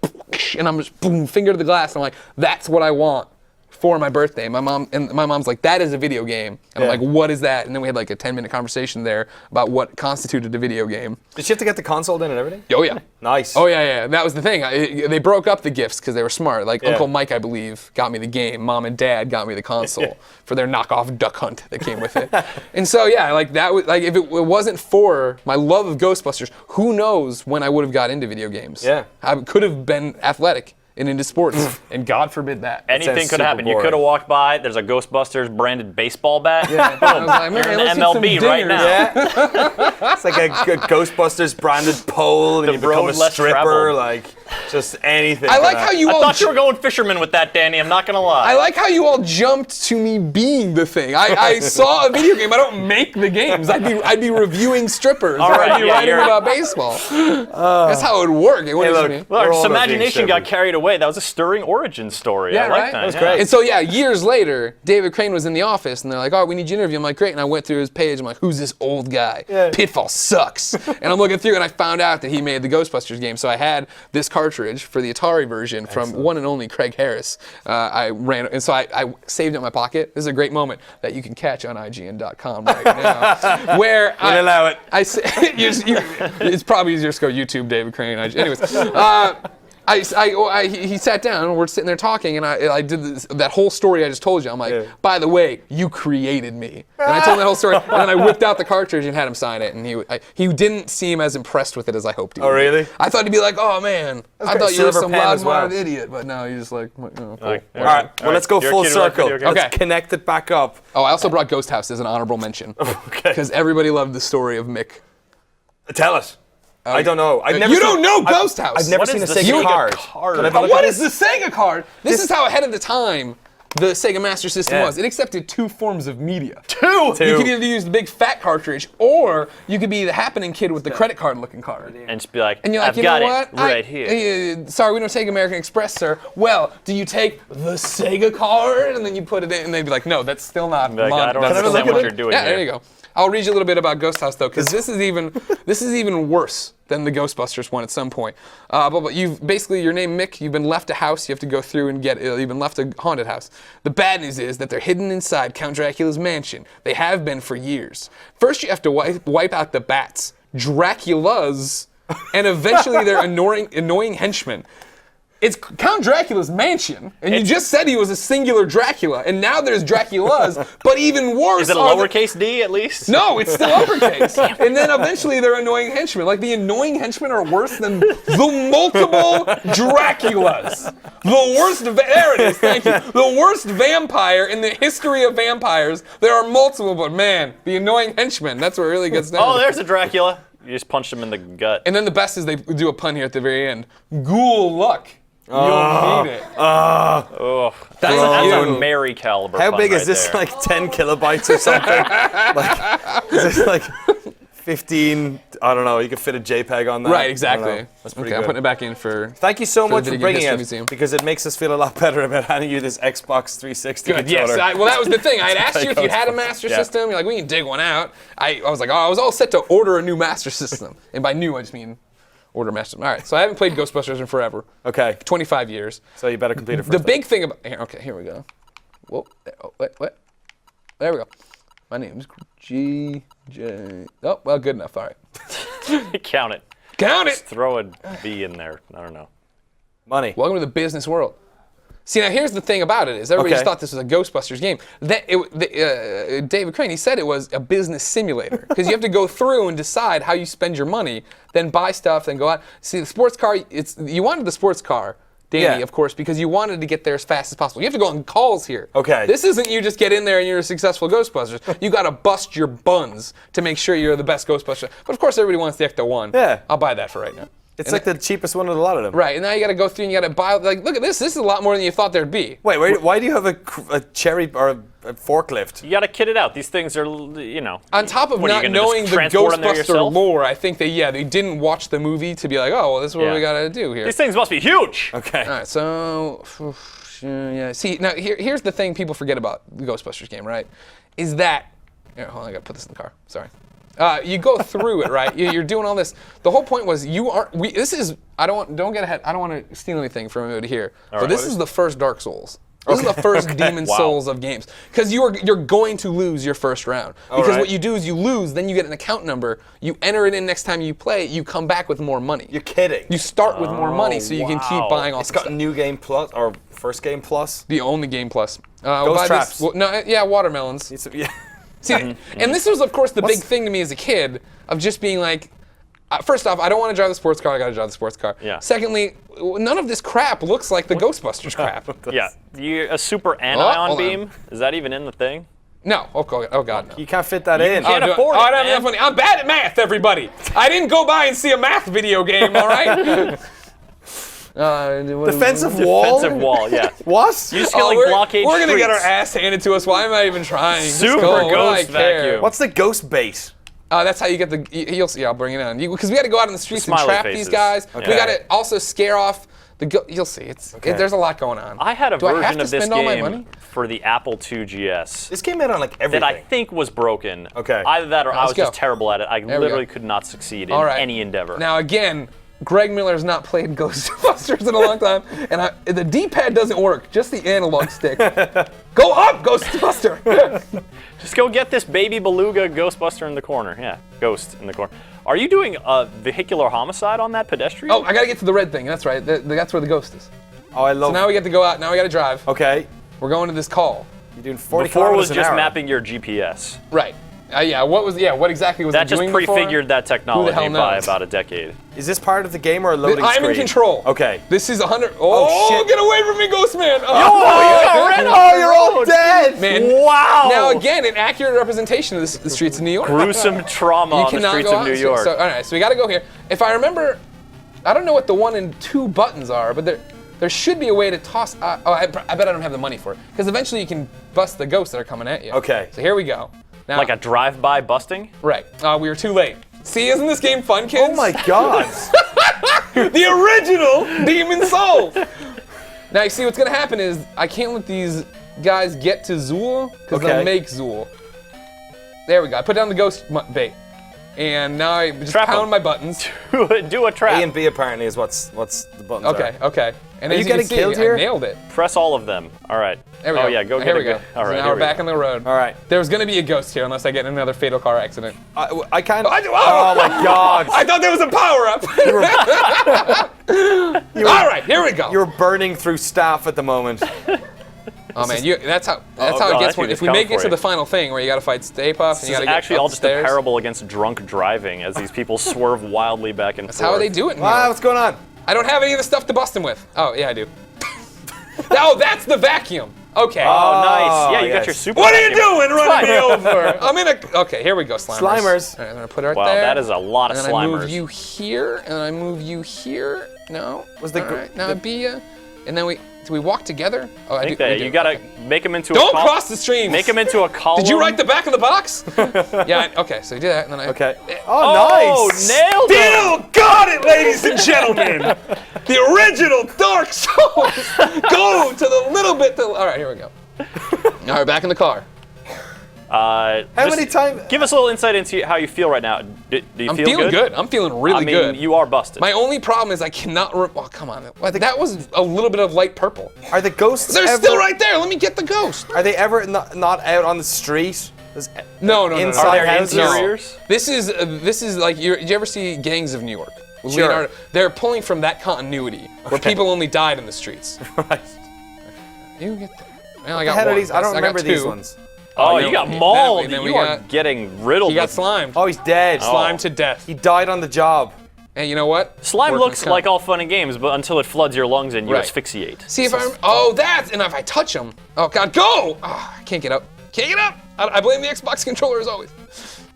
and I'm just boom, finger to the glass, and I'm like, that's what I want for my birthday. My mom's like, that is a video game. And I'm like, what is that? And then we had like a 10-minute conversation there about what constituted a video game. Did you have to get the console then and everything? Oh yeah. Nice. Oh yeah. That was the thing. They broke up the gifts because they were smart. Like Uncle Mike, I believe, got me the game. Mom and Dad got me the console for their knockoff Duck Hunt that came with it. And so yeah, like that was like if it wasn't for my love of Ghostbusters, who knows when I would have got into video games? Yeah. I could have been athletic and into sports, and God forbid that. Anything could happen. You could have walked by, there's a Ghostbusters branded baseball bat. Yeah, I was like, man, you're in MLB right now. Yeah. It's like a Ghostbusters branded pole, and you become a stripper, like just anything. I like how you all. I thought you were going fisherman with that, Danny. I'm not gonna lie. I like how you all jumped to me being the thing. I saw a video game. I don't make the games. I'd be reviewing strippers. Or I'd be writing about baseball. That's how it would work. Look, just imagination got carried away. That was a stirring origin story. Yeah, I like that. That was great. And so yeah, years later, David Crane was in the office, and they're like, "Oh, we need you to interview." I'm like, "Great." And I went through his page. I'm like, "Who's this old guy? Pitfall sucks." And I'm looking through, and I found out that he made the Ghostbusters game. So I had this cartridge for the Atari version from one and only Craig Harris. I saved it in my pocket. This is a great moment that you can catch on IGN.com right now, where we'll allow it. It's probably easier to go YouTube David Crane. Anyways. He sat down, and we're sitting there talking, and I did that whole story I just told you. I'm like, by the way, you created me. And I told him that whole story, and then I whipped out the cartridge and had him sign it, and he didn't seem as impressed with it as I hoped he would. Oh, really? I thought he'd be like, oh, man, I thought you were some loud-mouthed idiot, but no, you're just like, oh, cool. All right, well, let's go full circle. Let's connect it back up. Oh, I also brought Ghost House as an honorable mention. Because everybody loved the story of Mick. Tell us. I don't know. You don't know Ghost House. I've never seen a Sega card. What is the Sega card? This is how ahead of the time the Sega Master System was. It accepted two forms of media. Two? You could either use the big fat cartridge, or you could be the happening kid with the credit card looking card. And just be like, and you're like, I've got it what? right here. Sorry, we don't take American Express, sir. Well, do you take the Sega card? And then you put it in, and they'd be like, no, that's still not mine. I don't understand what you're doing here. There you go. I'll read you a little bit about Ghost House though, because this is even worse than the Ghostbusters one at some point. But your name Mick. You've been left a house. You have to go through and you've been left a haunted house. The bad news is that they're hidden inside Count Dracula's mansion. They have been for years. First, you have to wipe out the bats, Dracula's, and eventually their annoying henchmen. It's Count Dracula's mansion, and you just said he was a singular Dracula, and now there's Dracula's, but even worse. Is it a lowercase d at least? No, it's still uppercase. And then eventually they're annoying henchmen. Like the annoying henchmen are worse than the multiple Draculas. The worst, there it is, thank you. The worst vampire in the history of vampires. There are multiple, but man, the annoying henchmen, that's what really gets down. Oh, there's a Dracula. You just punched him in the gut. And then the best is they do a pun here at the very end. Ghoul luck. You'll need it. That's a Mary caliber. How big is this? There. Like 10 kilobytes or something? Is this like 15? I don't know. You could fit a JPEG on that. Right, exactly. That's pretty good. I'm putting it back in for. Thank you so much for bringing it, because it makes us feel a lot better about handing you this Xbox 360 Good. controller. Yes. Well, that was the thing. I had asked you if you had a Master System. You're like, we can dig one out. I was like, I was all set to order a new Master System, and by new I just mean. Order Master. All right, so I haven't played Ghostbusters in forever. Okay. 25 years. So you better complete it first. The big thing about... Here we go. Whoa. What? There we go. My name's GJ... Oh, well, good enough. All right. Count it. Count it! Just throw a B in there. I don't know. Money. Welcome to the business world. See, now here's the thing about it is everybody just thought this was a Ghostbusters game. David Crane, he said it was a business simulator because you have to go through and decide how you spend your money, then buy stuff, then go out. See, the sports car, you wanted the sports car Danny, Yeah. of course, because you wanted to get there as fast as possible. You have to go on calls here. Okay. This isn't you just get in there and you're a successful Ghostbusters. You got to bust your buns to make sure you're the best Ghostbuster. But of course, everybody wants the Ecto 1. Yeah. I'll buy that for right now. It's like the cheapest one of a lot of them. Right, and now you got to go through and you got to buy. Like, look at this. This is a lot more than you thought there'd be. Wait, why do you have a cherry or a forklift? You got to kit it out. These things are, you know. On top of what, are you not gonna just knowing the transport them there Ghostbuster yourself? lore, I think they didn't watch the movie to be like, oh, well, this is what we got to do here. These things must be huge. Okay. All right, so yeah. See, now here's the thing people forget about the Ghostbusters game, right? Is that here, hold on, I gotta put this in the car. Sorry. You go through it, right? You're doing all this. The whole point was you aren't. This is. Don't get ahead. I don't want to steal anything from anybody here. But this is the first Dark Souls. This is the first Demon Souls of games. Because you're going to lose your first round. Because what you do is you lose, then you get an account number. You enter it in next time you play. You come back with more money. You're kidding. You start with more money, so you can keep buying all. It's got New Game Plus or First Game Plus. The only Game Plus. Ghost traps. Watermelons. Yeah. See, and this was, of course, the big thing to me as a kid of just being like, first off, I don't want to drive the sports car. I got to drive the sports car. Yeah. Secondly, none of this crap looks like the Ghostbusters crap. Yeah. A super anion beam? Is that even in the thing? No. Oh God, no. You can't fit that in. Can't afford it. I don't have man. enough money. I'm bad at math, everybody. I didn't go by and see a math video game. All right. Defensive wall? Defensive wall, yeah. What? You just get like blockade We're gonna get our streets. ass handed to us. Why am I even trying? Just Super go. What do I ghost care? vacuum. What's the ghost bait? That's how you get the. You'll see. I'll bring it on. Because we got to go out in the streets and Smiley trap faces. these guys. Okay. We got to also scare off the. You'll see. There's a lot going on. I had a Do I have version to of this spend all my game money? for the Apple II GS This came out on like everything. that I think was broken. Okay. Either that or I Let's was just go. terrible at it. I we literally go. could not succeed in All right. any endeavor. Now again, Greg Miller's not played Ghostbusters in a long time, and the D-pad doesn't work. Just the analog stick. Go up, Ghostbuster! Just go get this baby beluga Ghostbuster in the corner. Yeah, ghost in the corner. Are you doing a vehicular homicide on that pedestrian? Oh, I gotta get to the red thing. That's right. That's where the ghost is. Oh, I love. So now we get to go out. Now we gotta drive. Okay. We're going to this call. You're doing 40 Before was kilometers an just hour. mapping your GPS. Right. What exactly was That it just doing before? prefigured that technology hell by knows? about a decade. Is this part of the game or a loading I'm screen? in control. Okay. This is 100. Oh, shit. Get away from me, Ghost Man! Oh, you're all dead! Man. Wow! Now again, an accurate representation of the streets of New York. Gruesome trauma on the streets of New York. So, all right, so we got to go here. If I remember, I don't know what the 1 and 2 buttons are, but there should be a way to toss. I bet I don't have the money for it, because eventually you can bust the ghosts that are coming at you. Okay. So here we go. Now, Like a drive-by busting? right. We were too late. See, isn't this game fun, kids? Oh my god! The original Demon Souls. Now you see what's gonna happen is I can't let these guys get to Zool because they'll Okay. make Zool. There we go. I put down the ghost bait, and now I just Trap 'em. pound my buttons. Do a trap. A and B apparently is what's the buttons Okay, okay. And Are as you getting can see, killed here? I nailed it. Press all of them. All right. There we go. Oh, yeah, go Here get we it. go. All So right, now here we're we back go. on the road. All right. There's gonna be a ghost here unless I get in another fatal car accident. I can't. Oh Oh my god! I thought there was a power up. All right, here we go. You're burning through staff at the moment. Oh man, that's how God, it I gets. see When, this if we coming make it for to you. the final thing where you got to fight Stay Puft and This you is got to get actually up all the just stairs. a parable against drunk driving as these people swerve wildly back and That's forth. how they do it. In New Ah, York. what's going on? I don't have any of the stuff to bust him with. Oh yeah, I do. Oh, that's the vacuum. Okay. Oh, nice. Yeah, you got yes. your super What are you vacuum. doing, running me Fine. over? I'm in a. Okay, here we go, Slimers. Slimers. All right, I'm gonna put it right Wow, there. that is a lot of and then I move Slimers. you here, and then I move you here. No. Was the All gr- right, now the- be and then do we walk together? Oh, I think we that do. you gotta Okay. make them into a Don't column. cross the streams. Make them into a column. Did you write the back of the box? Yeah. Okay, so you do that, and then I. Okay. Oh, nice. nailed it! Still got it, ladies and gentlemen. The original Dark Souls. Go to the little bit. All right, here we go. All right, back in the car. How many times- Give us a little insight into how you feel right now. Do you I'm feel feeling good. I'm feeling really I mean, good. you are busted. My only problem is I cannot. Oh, come on. That was a little bit of light purple. Are the ghosts They're ever, still right there. Let me get the ghost. Are they ever not out on the street? No. Inside Are there houses? interiors? This is like did you ever see Gangs of New York? With Sure. Leonardo? They're pulling from that continuity where people only died in the streets. Right. You get there. Well, I The got head of one. these, I don't got remember these two. ones. Oh, you you got know, mauled. then we You are got- getting riddled He got with slimed. Oh, he's dead. Slimed to death. He died on the job. And you know what? Slime Workman's looks comp. like all fun and games, but until it floods your lungs and you Right. asphyxiate. See if and if I touch them. Oh God, go! Oh, I can't get up. Can't get up. I blame the Xbox controller as always.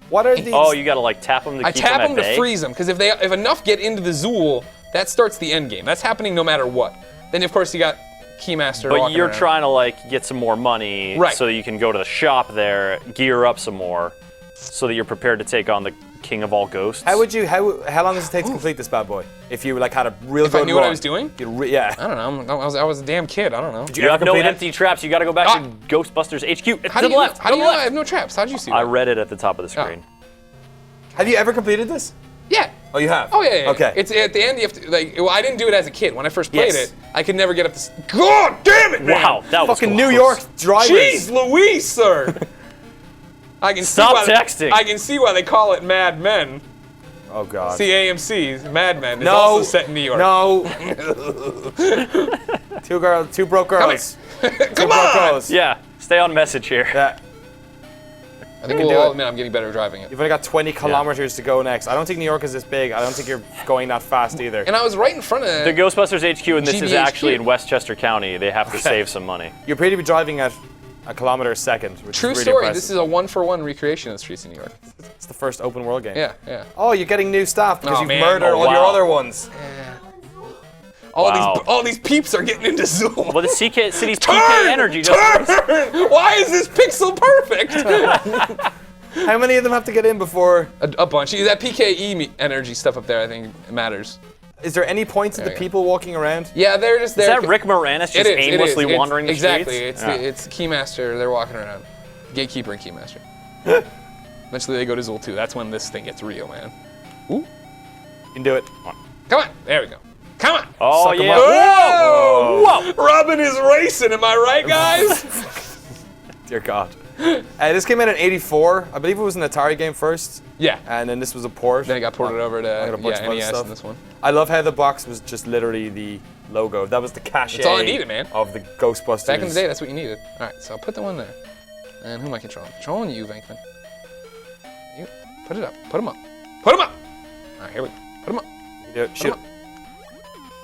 What are these? Oh, you gotta like tap them to I keep tap them them at to bay? freeze them because if enough get into the Zool, that starts the end game. That's happening no matter what. Then of course you got Keymaster. But walking you're around. trying to like get some more money Right. so that you can go to the shop there, gear up some more, so that you're prepared to take on the king of all ghosts. How would you? How long does it take to complete this bad boy? If you like had a real If good I knew what I run? was doing? Yeah. I don't know. I was a damn kid. I don't know. You have no complete it? empty traps. You got to go back Ah. to Ghostbusters HQ. It's How to do the you left. know? How to do the you know I left. have no traps? How'd you see I that? read it at the top of the screen. Have you ever completed this? Yeah. Oh, you have. Oh yeah. Okay. It's at the end. You have to like. Well, I didn't do it as a kid. When I first played Yes. it, I could never get up to. God damn it, man! Wow, that was Fucking close. New York drivers. Jeez, Louise, sir. I can Stop see why texting. I can see why they call it Mad Men. Oh God. See, AMC's Mad Men is no. also set in New York. No. Two broke girls. Come on! Yeah, stay on message here. Yeah. I think can we'll do all it. admit I'm getting better at driving it. You've only got 20 kilometers to go next. I don't think New York is this big. I don't think you're going that fast either. And I was right in front of The Ghostbusters HQ, and this is GBHQ. actually in Westchester County. They have to save some money. You're pretty to be driving at a kilometer a second, which True is really story. impressive. This is a 1-for-1 recreation of the streets in New York. It's the first open world game. Yeah, yeah. Oh, you're getting new staff because Oh, you've man. murdered Oh, all your wow. other ones. Wow. All these peeps are getting into Zool. Well, the city's PK energy just. Turn! Why is this pixel perfect? How many of them have to get in before? a bunch. That PKE energy stuff up there, I think, matters. Is there any points of the There you go. people walking around? Yeah, they're just Is there. that Rick Moranis just It is, aimlessly it is. wandering the exactly. streets? It's Keymaster. They're walking around. Gatekeeper and Keymaster. Eventually they go to Zool 2. That's when this thing gets real, man. Ooh. You can do it. Come on. There we go. Come on. Oh, Suck 'em yeah. up. Whoa! Whoa! Robin is racing, am I right, guys? Dear God. This came out in '84. I believe it was an Atari game first, Yeah. and then this was a port. Then it got ported over to got a bunch of other NES stuff. in this one. I love how the box was just literally the logo. That was the cachet. That's all I needed, man. Of the Ghostbusters. Back in the day, that's what you needed. All right, so I'll put the one there. And who am I controlling? Controlling you, Venkman. You. Put it up. Put him up. Put him up! All right, here we go. Put him up. You do it. Shoot.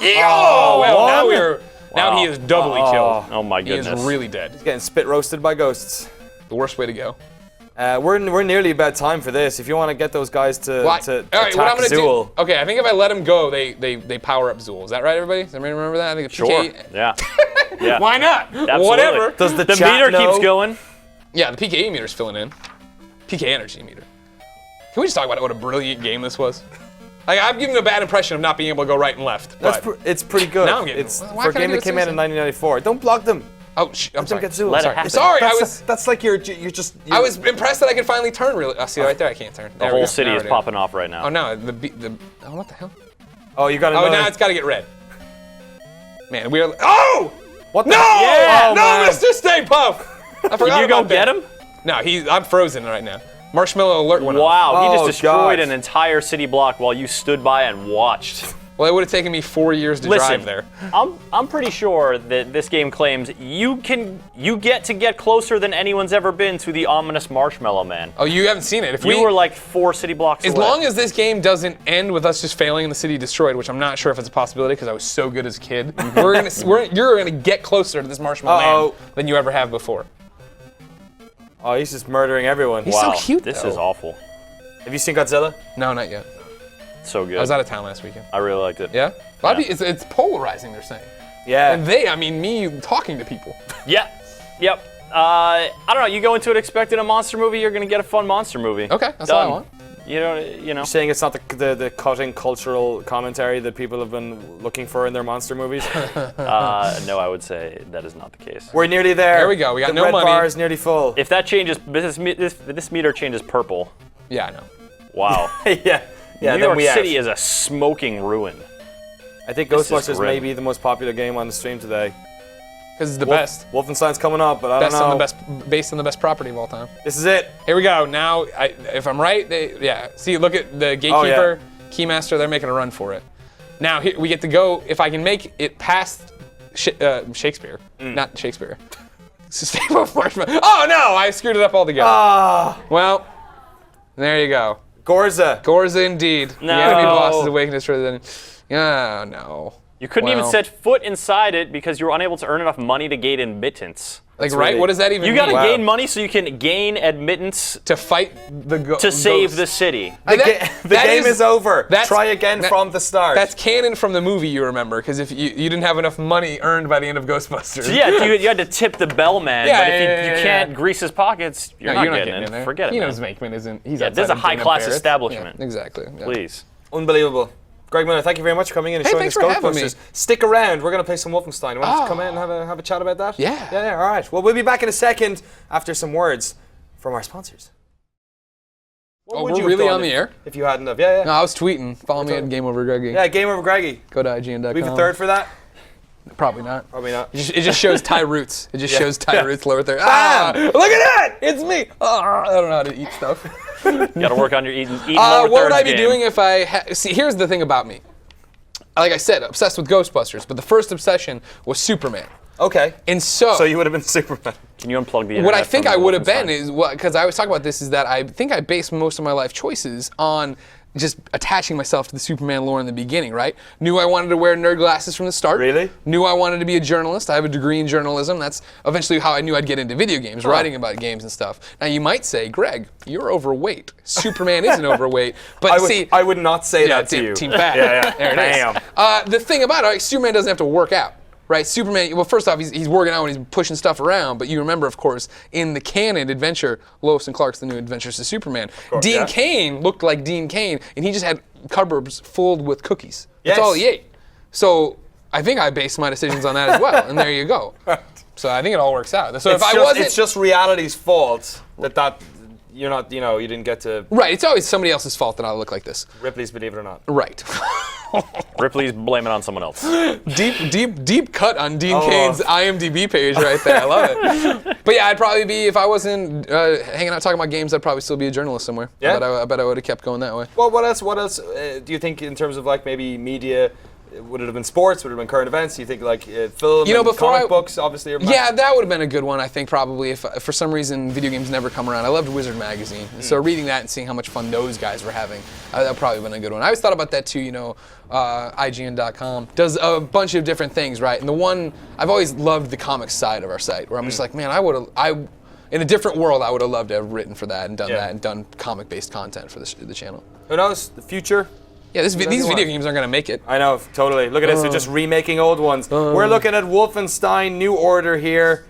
Oh, well, now one? now he is doubly killed. Oh, my He goodness. is really dead. Getting spit roasted by ghosts. The worst way to go. We're nearly about time for this. If you want to get those guys to Well, to all right, attack what I'm gonna Zool. do? Okay, I think if I let him go, they power up Zool. Is that right, everybody? Does everybody remember that? I think it's Sure. PK. Yeah. Yeah. Why not? Absolutely. Whatever. Does the The chat meter know? keeps going. Yeah, the PKE meter's filling in. PK energy meter. Can we just talk about what a brilliant game this was? Like, I'm giving a bad impression of not being able to go right and left. But It's pretty good. Now I'm getting- it's why for a can't I game do that it came out in seriously? 1994. Don't block them. I'm Don't sorry. get Zool. Let it Sorry. happen. Sorry, That's like you're just. I was impressed that I could finally turn. Really, see right there, I can't turn. The There we whole go. city Now is we're popping off right now. Oh no, oh what the hell? Oh, you got Oh, another. now it's got to get red. Man, we are. Oh! What the? No! Yeah, no, man. Mr. Stay Puft! I forgot Did you go about that. get him? No, I'm frozen right now. Marshmallow alert went off. Wow, he Oh, just destroyed God. an entire city block while you stood by and watched. Well, it would have taken me 4 years to Listen, drive there. I'm pretty sure that this game claims you get to get closer than anyone's ever been to the ominous Marshmallow Man. Oh, you haven't seen it. If You were like 4 city blocks as away. long as this game doesn't end with us just failing and the city destroyed, which I'm not sure if it's a possibility because I was so good as a kid, you're gonna get closer to this Marshmallow Man than you ever have before. Oh, he's just murdering everyone. He's Wow, so cute, this though. is awful. Have you seen Godzilla? No, not yet. So good. I was out of town last weekend. I really liked it. Yeah? A lot of people, it's polarizing, they're saying. Yeah. And they, I mean me talking to people. Yeah. Yep. I don't know. You go into it expecting a monster movie, you're gonna get a fun monster movie. Okay, that's all I want. You know. You're saying it's not the cutting cultural commentary that people have been looking for in their monster movies? No, I would say that is not the case. We're nearly there. There we go, we got the no red money. bar is nearly full. If that changes, this meter changes purple. Yeah, I know. Wow. yeah. Yeah, New then York we City have. is a smoking ruin. I think This is Ghostbusters may grim. be the most popular game on the stream today. Because it's the best. Wolfenstein's coming up, but I Best don't on know. the best, based on the best property of all time. This is it. Here we go. Now, if I'm right, see, look at the Gatekeeper, Keymaster, they're making a run for it. Now, here, we get to go, if I can make it past Shakespeare, not Shakespeare. Oh no, I screwed it up altogether. Ah. Well, there you go. Gorza. Gorza indeed. No. The enemy boss is awakened further than. Oh, no. You couldn't even Well. set foot inside it because you were unable to earn enough money to gain admittance. Like, That's right? really- What does that even You mean? gotta gain money so you can gain admittance To fight the to save ghost. the city. The That game is over. that's- Try again that- from the start. That's canon from the movie, you remember, because if you didn't have enough money earned by the end of Ghostbusters. Yeah, you had to tip the bellman, Yeah, but if yeah, you yeah, can't yeah. grease his pockets, you're No, not you're getting in it. there. Forget it, He man. knows Makeman isn't. He's Yeah, this is outside a of Dana high-class Barrett. establishment. Yeah, exactly. Yeah. Please. Unbelievable. Greg Miller, thank you very much for coming in and Hey, showing thanks us for having me. Ghostbusters. Stick around. We're going to play some Wolfenstein. You want us to come Oh. in and have a chat about that? Yeah. Yeah, all right. Well, we'll be back in a second after some words from our sponsors. What Oh, would we're you have really done on the air? if you hadn't have? Yeah, yeah. No, I was tweeting. Follow me at Game Over Greggy. Yeah, Game Over Greggy. Go to IGN.com. We have a third for that? Probably not. Probably not. It just shows Ty Roots. It just Yeah. shows Ty Yeah. Roots lower third. Ah, look at that! It's me. I don't know how to eat stuff. You gotta work on your eating lower What would thirds I be game. doing if I see? Here's the thing about me. Like I said, obsessed with Ghostbusters, but the first obsession was Superman. Okay. And so So you would have been Superman. Can you unplug the internet? what I think from I would have been Wolfenstein? is, because I always talk about this, is that I think I based most of my life choices on just attaching myself to the Superman lore in the beginning, right? Knew I wanted to wear nerd glasses from the start. Really? Knew I wanted to be a journalist. I have a degree in journalism. That's eventually how I knew I'd get into video games, writing about games and stuff. Now you might say, Greg, you're overweight. Superman isn't overweight. But I would not say that to you. Team fat. Yeah. There it is. The thing about it, Superman doesn't have to work out. Right, Superman. Well, first off, he's working out and he's pushing stuff around. But you remember, of course, in the canon adventure, Lois and Clark's The New Adventures of Superman. Dean yeah. Cain looked like Dean Cain, and he just had cupboards filled with cookies. Yes. That's all he ate. So I think I based my decisions on that as well. And there you go. So I think it all works out. So It's just reality's fault that you're not, you didn't get to right, it's always somebody else's fault that I look like this. Ripley's Believe It or Not. Right. Ripley's blaming it on someone else. Deep cut on Dean Cain's IMDb page right there. I love it. But yeah, I'd probably be, if I wasn't hanging out talking about games, I'd probably still be a journalist somewhere. Yeah? I bet I would have kept going that way. Well, what else do you think in terms of like maybe media? Would it have been sports? Would it have been current events? Do you think like film and before comic books obviously are Yeah, that would have been a good one, I think, probably, if for some reason video games never come around. I loved Wizard Magazine, so reading that and seeing how much fun those guys were having, that would probably have been a good one. I always thought about that too, IGN.com does a bunch of different things, right? And the one, I've always loved the comics side of our site, where I'm just like, man, in a different world, I would have loved to have written for that and done that and done comic-based content for the channel. Who knows? The future? Yeah, these you video want. games aren't going to make it. I know, totally. Look at this, they're just remaking old ones. We're looking at Wolfenstein New Order here,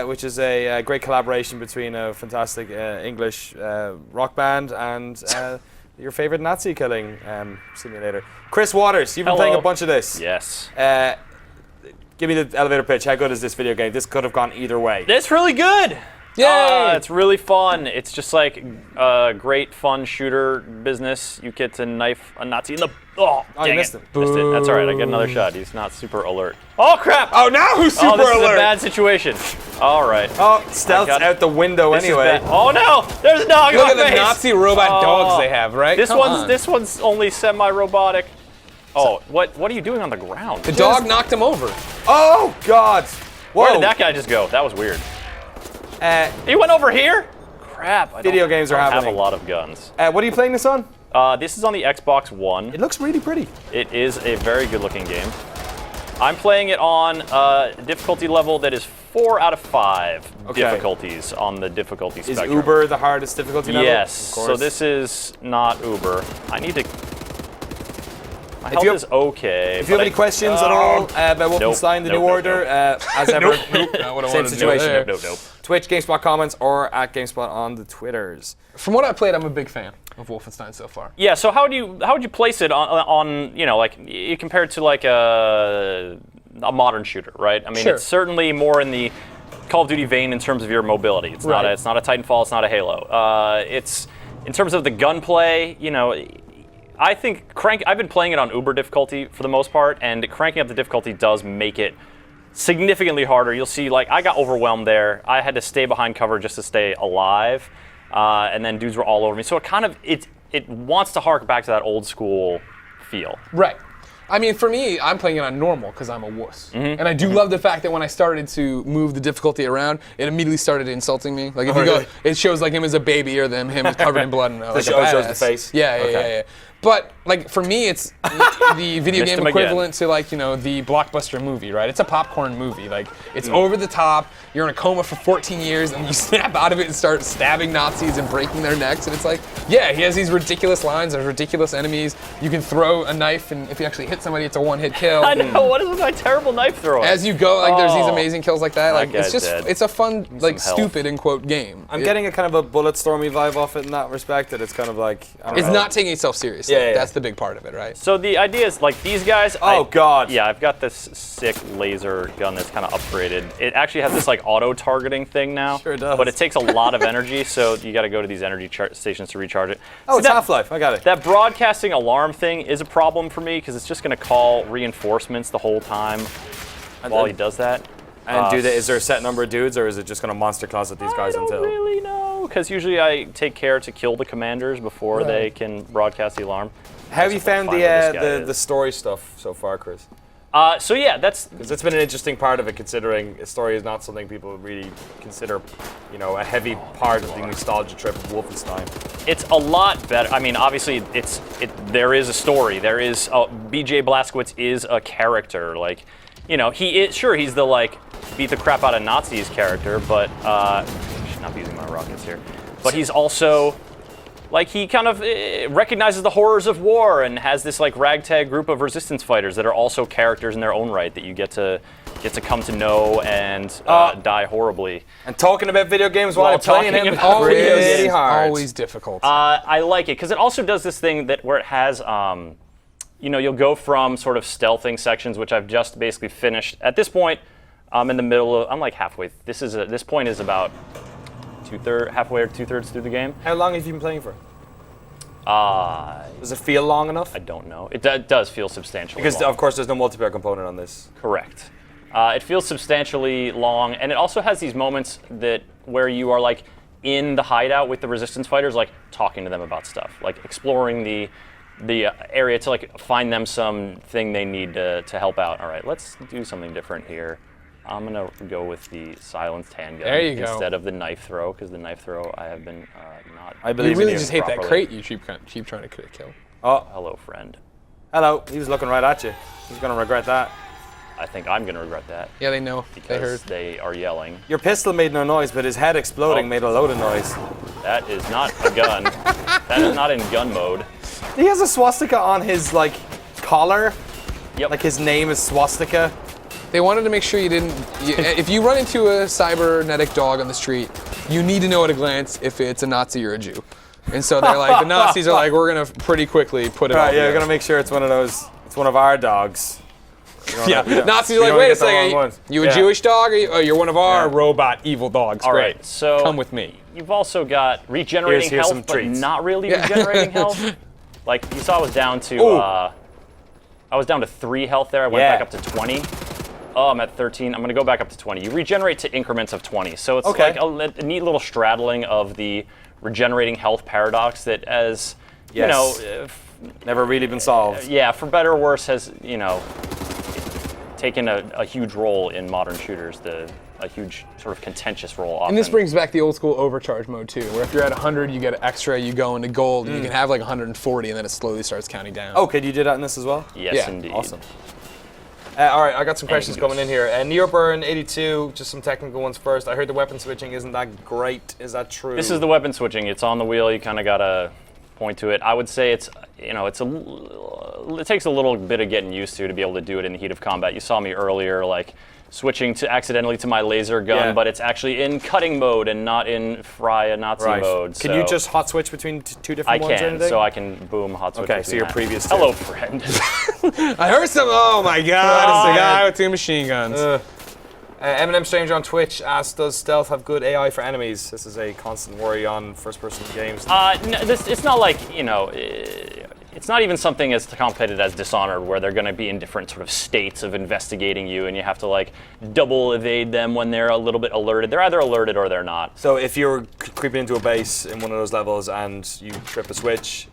which is a great collaboration between a fantastic English rock band and your favorite Nazi killing simulator. Chris Waters, you've been playing a bunch of this. Yes. Give me the elevator pitch. How good is this video game? This could have gone either way. It's really good. Yay! It's really fun. It's just like a great, fun shooter business. You get to knife a Nazi in the. Oh, you dang missed it. him. Missed it. That's all right. I get another shot. He's not super alert. Oh crap! Oh, now who's super Oh, this alert? is a bad situation. All right. Oh, stealth's out the window This is anyway. bad. Oh no! There's a dog in Look my at the face. Nazi robot dogs they have, right? This one's only semi-robotic. Oh, what are you doing on the ground? The dog knocked him over. Oh, God. Whoa. Where did that guy just go? That was weird. He went over here? Crap. Video games are I don't have happening. a lot of guns. What are you playing this on? This is on the Xbox One. It looks really pretty. It is a very good looking game. I'm playing it on a difficulty level that is 4 out of 5 difficulties on the difficulty spectrum. Is Uber the hardest difficulty level? Yes. Of course. So this is not Uber. I need to. My health you is okay. If you have any questions at all about Wolfenstein, the New Order, as ever, same situation. Nope. Twitch, GameSpot comments, or at GameSpot on the Twitters. From what I played, I'm a big fan of Wolfenstein so far. Yeah. So how would you place it on like you compare it to like a modern shooter, right? I mean, Sure. it's certainly more in the Call of Duty vein in terms of your mobility. It's not a Titanfall. It's not a Halo. It's in terms of the gunplay. I think I've been playing it on Uber difficulty for the most part, and cranking up the difficulty does make it significantly harder. You'll see, like, I got overwhelmed there. I had to stay behind cover just to stay alive, and then dudes were all over me. So it wants to hark back to that old school feel. Right. I mean, for me, I'm playing it on normal because I'm a wuss. And I do love the fact that when I started to move the difficulty around, it immediately started insulting me. Like if you go, it shows like him as a baby or him covered in blood. And, like, shows the face? Yeah. But like for me, it's the video game equivalent to like, you know, the blockbuster movie, right? It's a popcorn movie. Like it's over the top. You're in a coma for 14 years, and you snap out of it and start stabbing Nazis and breaking their necks. And it's like, yeah, he has these ridiculous lines. There's ridiculous enemies. You can throw a knife, and if you actually hit somebody, it's a one-hit kill. I know. What is with my terrible knife throwing? As you go, like there's these amazing kills like that. Like it's just, dead. it's a fun, like stupid in quote game. I'm getting a kind of a Bulletstormy vibe off it in that respect. That it's kind of like it's not taking itself seriously. Yeah. That's the big part of it, right? So the idea is like these guys. God. Yeah, I've got this sick laser gun that's kind of upgraded. It actually has this like auto-targeting thing now. Sure does. But it takes a lot of energy, so you got to go to these energy stations to recharge it. Oh, it's Half-Life. I got it. That broadcasting alarm thing is a problem for me because it's just going to call reinforcements the whole time while he does that. And is there a set number of dudes, or is it just going to monster closet these guys until? I don't really know, because usually I take care to kill the commanders before they can broadcast the alarm. How have you found the story stuff so far, Chris? So yeah, that's because it's been an interesting part of it, considering a story is not something people really consider, you know, a heavy part of the nostalgia trip of Wolfenstein. It's a lot better. I mean, obviously, there is a story. There is B.J. Blazkowicz is a character. Like, you know, he's the like beat the crap out of Nazis character, but I should not be using my rockets here. But he's also like he kind of recognizes the horrors of war and has this like ragtag group of resistance fighters that are also characters in their own right that you get to come to know and die horribly. And talking about video games while I'm playing them is really hard. Always difficult. I like it because it also does this thing where it has, you know, you'll go from sort of stealthing sections, which I've just basically finished. At this point, I'm in the middle of. I'm like halfway. This point is about halfway or 2/3 through the game. How long have you been playing for? Does it feel long enough? I don't know. It does feel substantially because long. Of course there's no multiplayer component on this. Correct. It feels substantially long, and it also has these moments where you are like in the hideout with the resistance fighters, like talking to them about stuff, like exploring the area to like find them something they need to help out. All right, let's do something different here. I'm gonna go with the silenced handgun instead of the knife throw, because the knife throw I have been not. I believe you really just hate that crate you keep trying to kill. Oh, hello, friend. Hello. He was looking right at you. He's gonna regret that. I think I'm gonna regret that. Yeah, they know. They heard. They are yelling. Your pistol made no noise, but his head exploding made a load of noise. That is not a gun. That is not in gun mode. He has a swastika on his like collar. Yep. Like his name is Swastika. They wanted to make sure you didn't. If you run into a cybernetic dog on the street, you need to know at a glance if it's a Nazi or a Jew. And so they're like, the Nazis are like, we're gonna pretty quickly put it. Right, yeah, we're gonna make sure it's one of those. It's one of our dogs. Nazis are like, wait a second, you a Jewish dog? Or you're one of our robot evil dogs. All right, so come with me. You've also got regenerating health, but not really regenerating health. Like you saw, I was down to 3 health there. I went back up to 20. Oh, I'm at 13. I'm going to go back up to 20. You regenerate to increments of 20. So it's like a neat little straddling of the regenerating health paradox that, as you know, never really been solved. Yeah, for better or worse, has taken a huge role in modern shooters. A huge sort of contentious role. Often. And this brings back the old school overcharge mode too, where if you're at 100, you get an extra, you go into gold, and you can have like 140, and then it slowly starts counting down. Oh, could you do that in this as well? Yes, indeed. Awesome. All right, I got some questions coming in here. Neoburn 82, just some technical ones first. I heard the weapon switching isn't that great. Is that true? This is the weapon switching. It's on the wheel. You kind of gotta point to it. I would say it takes a little bit of getting used to be able to do it in the heat of combat. You saw me earlier, like switching accidentally to my laser gun, but it's actually in cutting mode and not in fry a Nazi mode. Can you just hot switch between two different ones? I can, so I can boom hot switch. Okay, so your previous. Hello, friend. I heard some. Oh my God! It's the guy with 2 machine guns. Eminem Stranger on Twitch asked, "Does stealth have good AI for enemies?" This is a constant worry on first-person games. No, it's not like it's not even something as complicated as Dishonored, where they're going to be in different sort of states of investigating you, and you have to like double evade them when they're a little bit alerted. They're either alerted or they're not. So if you're creeping into a base in one of those levels and you trip a switch,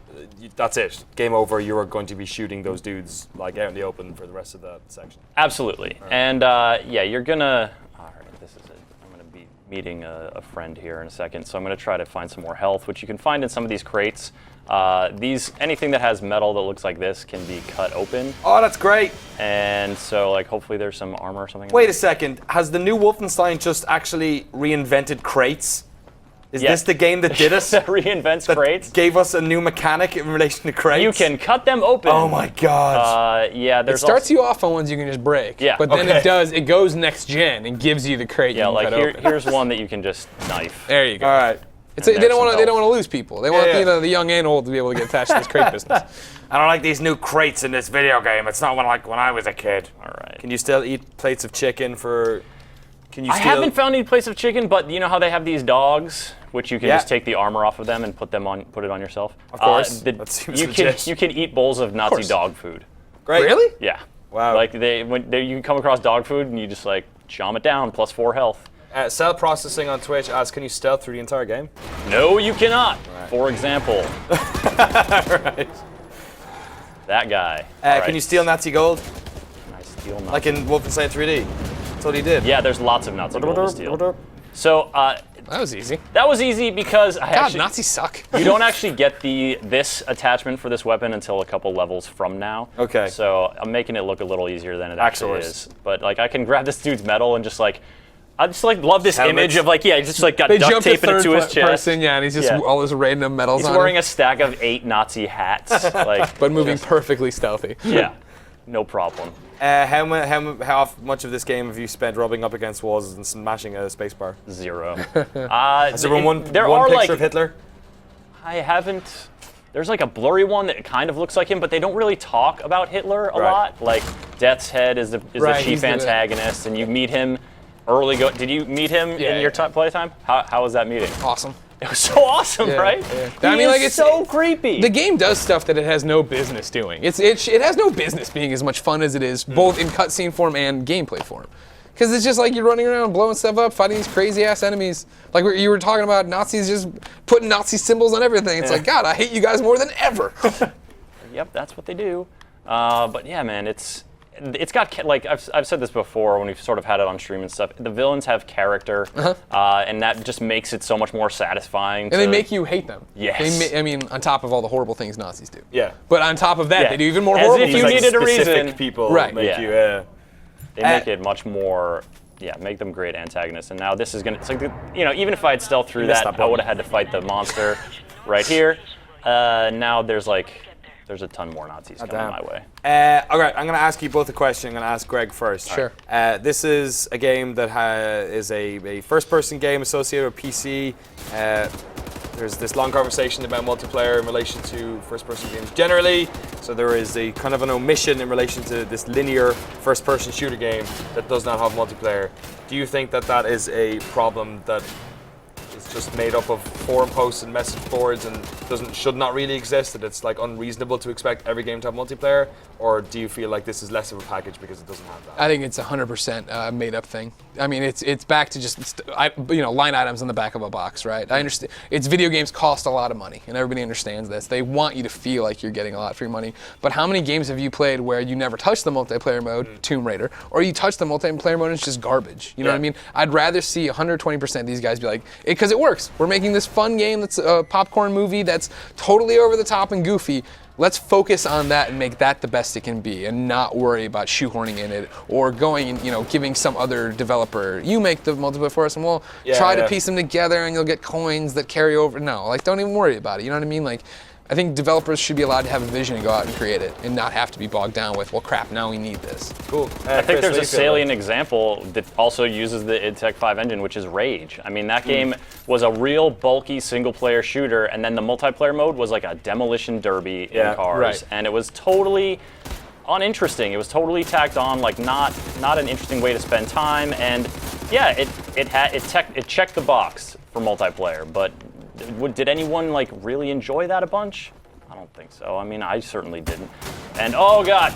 that's it. Game over. You are going to be shooting those dudes like out in the open for the rest of the section. Absolutely. Right. And yeah, you're gonna. All right, this is it. I'm gonna be meeting a friend here in a second, so I'm gonna try to find some more health, which you can find in some of these crates. Anything that has metal that looks like this can be cut open. Oh, that's great. And so, like, hopefully there's some armor or something. Wait a second. Has the new Wolfenstein just actually reinvented crates? Is this the game that did us? That reinvents crates? Gave us a new mechanic in relation to crates? You can cut them open. Oh my god. Yeah, It starts you off on ones you can just break. Yeah. But then it goes next gen and gives you the crate you can cut open. Here's one that you can just knife. There you go. All right. They don't want to lose people. They want the young and old to be able to get attached to this crate business. I don't like these new crates in this video game. It's not like when I was a kid. All right. Can you still eat plates of chicken for? I haven't found any plates of chicken, but you know how they have these dogs, which you can just take the armor off of them and put it on yourself. Of course. That seems legit. You can eat bowls of Nazi dog food. Great. Really? Yeah. Wow. Like you can come across dog food and you just like chom it down, +4 health. Cell processing on Twitch asks, can you stealth through the entire game? No, you cannot. Right. For example. Right. That guy. Can you steal Nazi gold? Can I steal Nazi? Like in Wolfenstein 3D. That's what he did. Yeah, there's lots of Nazi gold to steal. So that was easy. That was easy because Nazis suck. You don't actually get this attachment for this weapon until a couple levels from now. Okay. So I'm making it look a little easier than it actually is. But like I can grab this dude's medal and just like. I just like love this image of like just like got duct taping it to his chest. Person, and he's just all this random medals on him. He's wearing a stack of 8 Nazi hats, like but moving perfectly stealthy. Yeah, no problem. How much of this game have you spent rubbing up against walls and smashing a spacebar? 0. Has there been one picture of Hitler? I haven't. There's like a blurry one that kind of looks like him, but they don't really talk about Hitler a lot. Like Death's Head is the chief antagonist, and you meet him. Did you meet him in your playtime? How was that meeting? Awesome. It was so awesome, right? Yeah. I mean, like, it's so creepy. The game does stuff that it has no business doing. It has no business being as much fun as it is, both in cutscene form and gameplay form. Because it's just like you're running around blowing stuff up, fighting these crazy ass enemies. Like you were talking about Nazis just putting Nazi symbols on everything. It's like, God, I hate you guys more than ever. Yep, that's what they do. But yeah, man, it's got, like, I've said this before when we've sort of had it on stream and stuff, the villains have character, and that just makes it so much more satisfying. And they make you hate them. Yes. I mean, on top of all the horrible things Nazis do. Yeah. But on top of that, they do even more horrible things. As if you needed a reason. People make you, They make it much more, make them great antagonists. And now this is gonna, it's like, even if I had stealth through that, I would have had to fight the monster right here. Now there's a ton more Nazis coming my way. All right, I'm going to ask you both a question. I'm going to ask Greg first. Sure. This is a game that is a first-person game associated with PC. There's this long conversation about multiplayer in relation to first-person games generally. So there is a kind of an omission in relation to this linear first-person shooter game that does not have multiplayer. Do you think that is a problem that is just made up of forum posts and message boards and should not really exist, that it's like unreasonable to expect every game to have multiplayer? Or do you feel like this is less of a package because it doesn't have that? I think it's 100% made up thing. I mean, it's back to just line items on the back of a box, right? I understand. Video games cost a lot of money, and everybody understands this. They want you to feel like you're getting a lot for your money. But how many games have you played where you never touched the multiplayer mode, Tomb Raider, or you touch the multiplayer mode and it's just garbage? You know what I mean? I'd rather see 120% of these guys be like, because it works. We're making this fun game that's a popcorn movie that's totally over the top and goofy. Let's focus on that and make that the best it can be, and not worry about shoehorning in it or going and giving some other developer, you make the multiplayer for us and we'll try to piece them together and you'll get coins that carry over. No, like, don't even worry about it. You know what I mean? Like, I think developers should be allowed to have a vision and go out and create it and not have to be bogged down with, well, crap, now we need this. Cool. I think there's a salient example that also uses the id Tech 5 engine, which is Rage. I mean, that game was a real bulky single-player shooter, and then the multiplayer mode was like a demolition derby in cars, and it was totally uninteresting. It was totally tacked on, like not an interesting way to spend time, and yeah, it checked the box for multiplayer, but did anyone like really enjoy that a bunch? I don't think so. I mean, I certainly didn't. And oh god,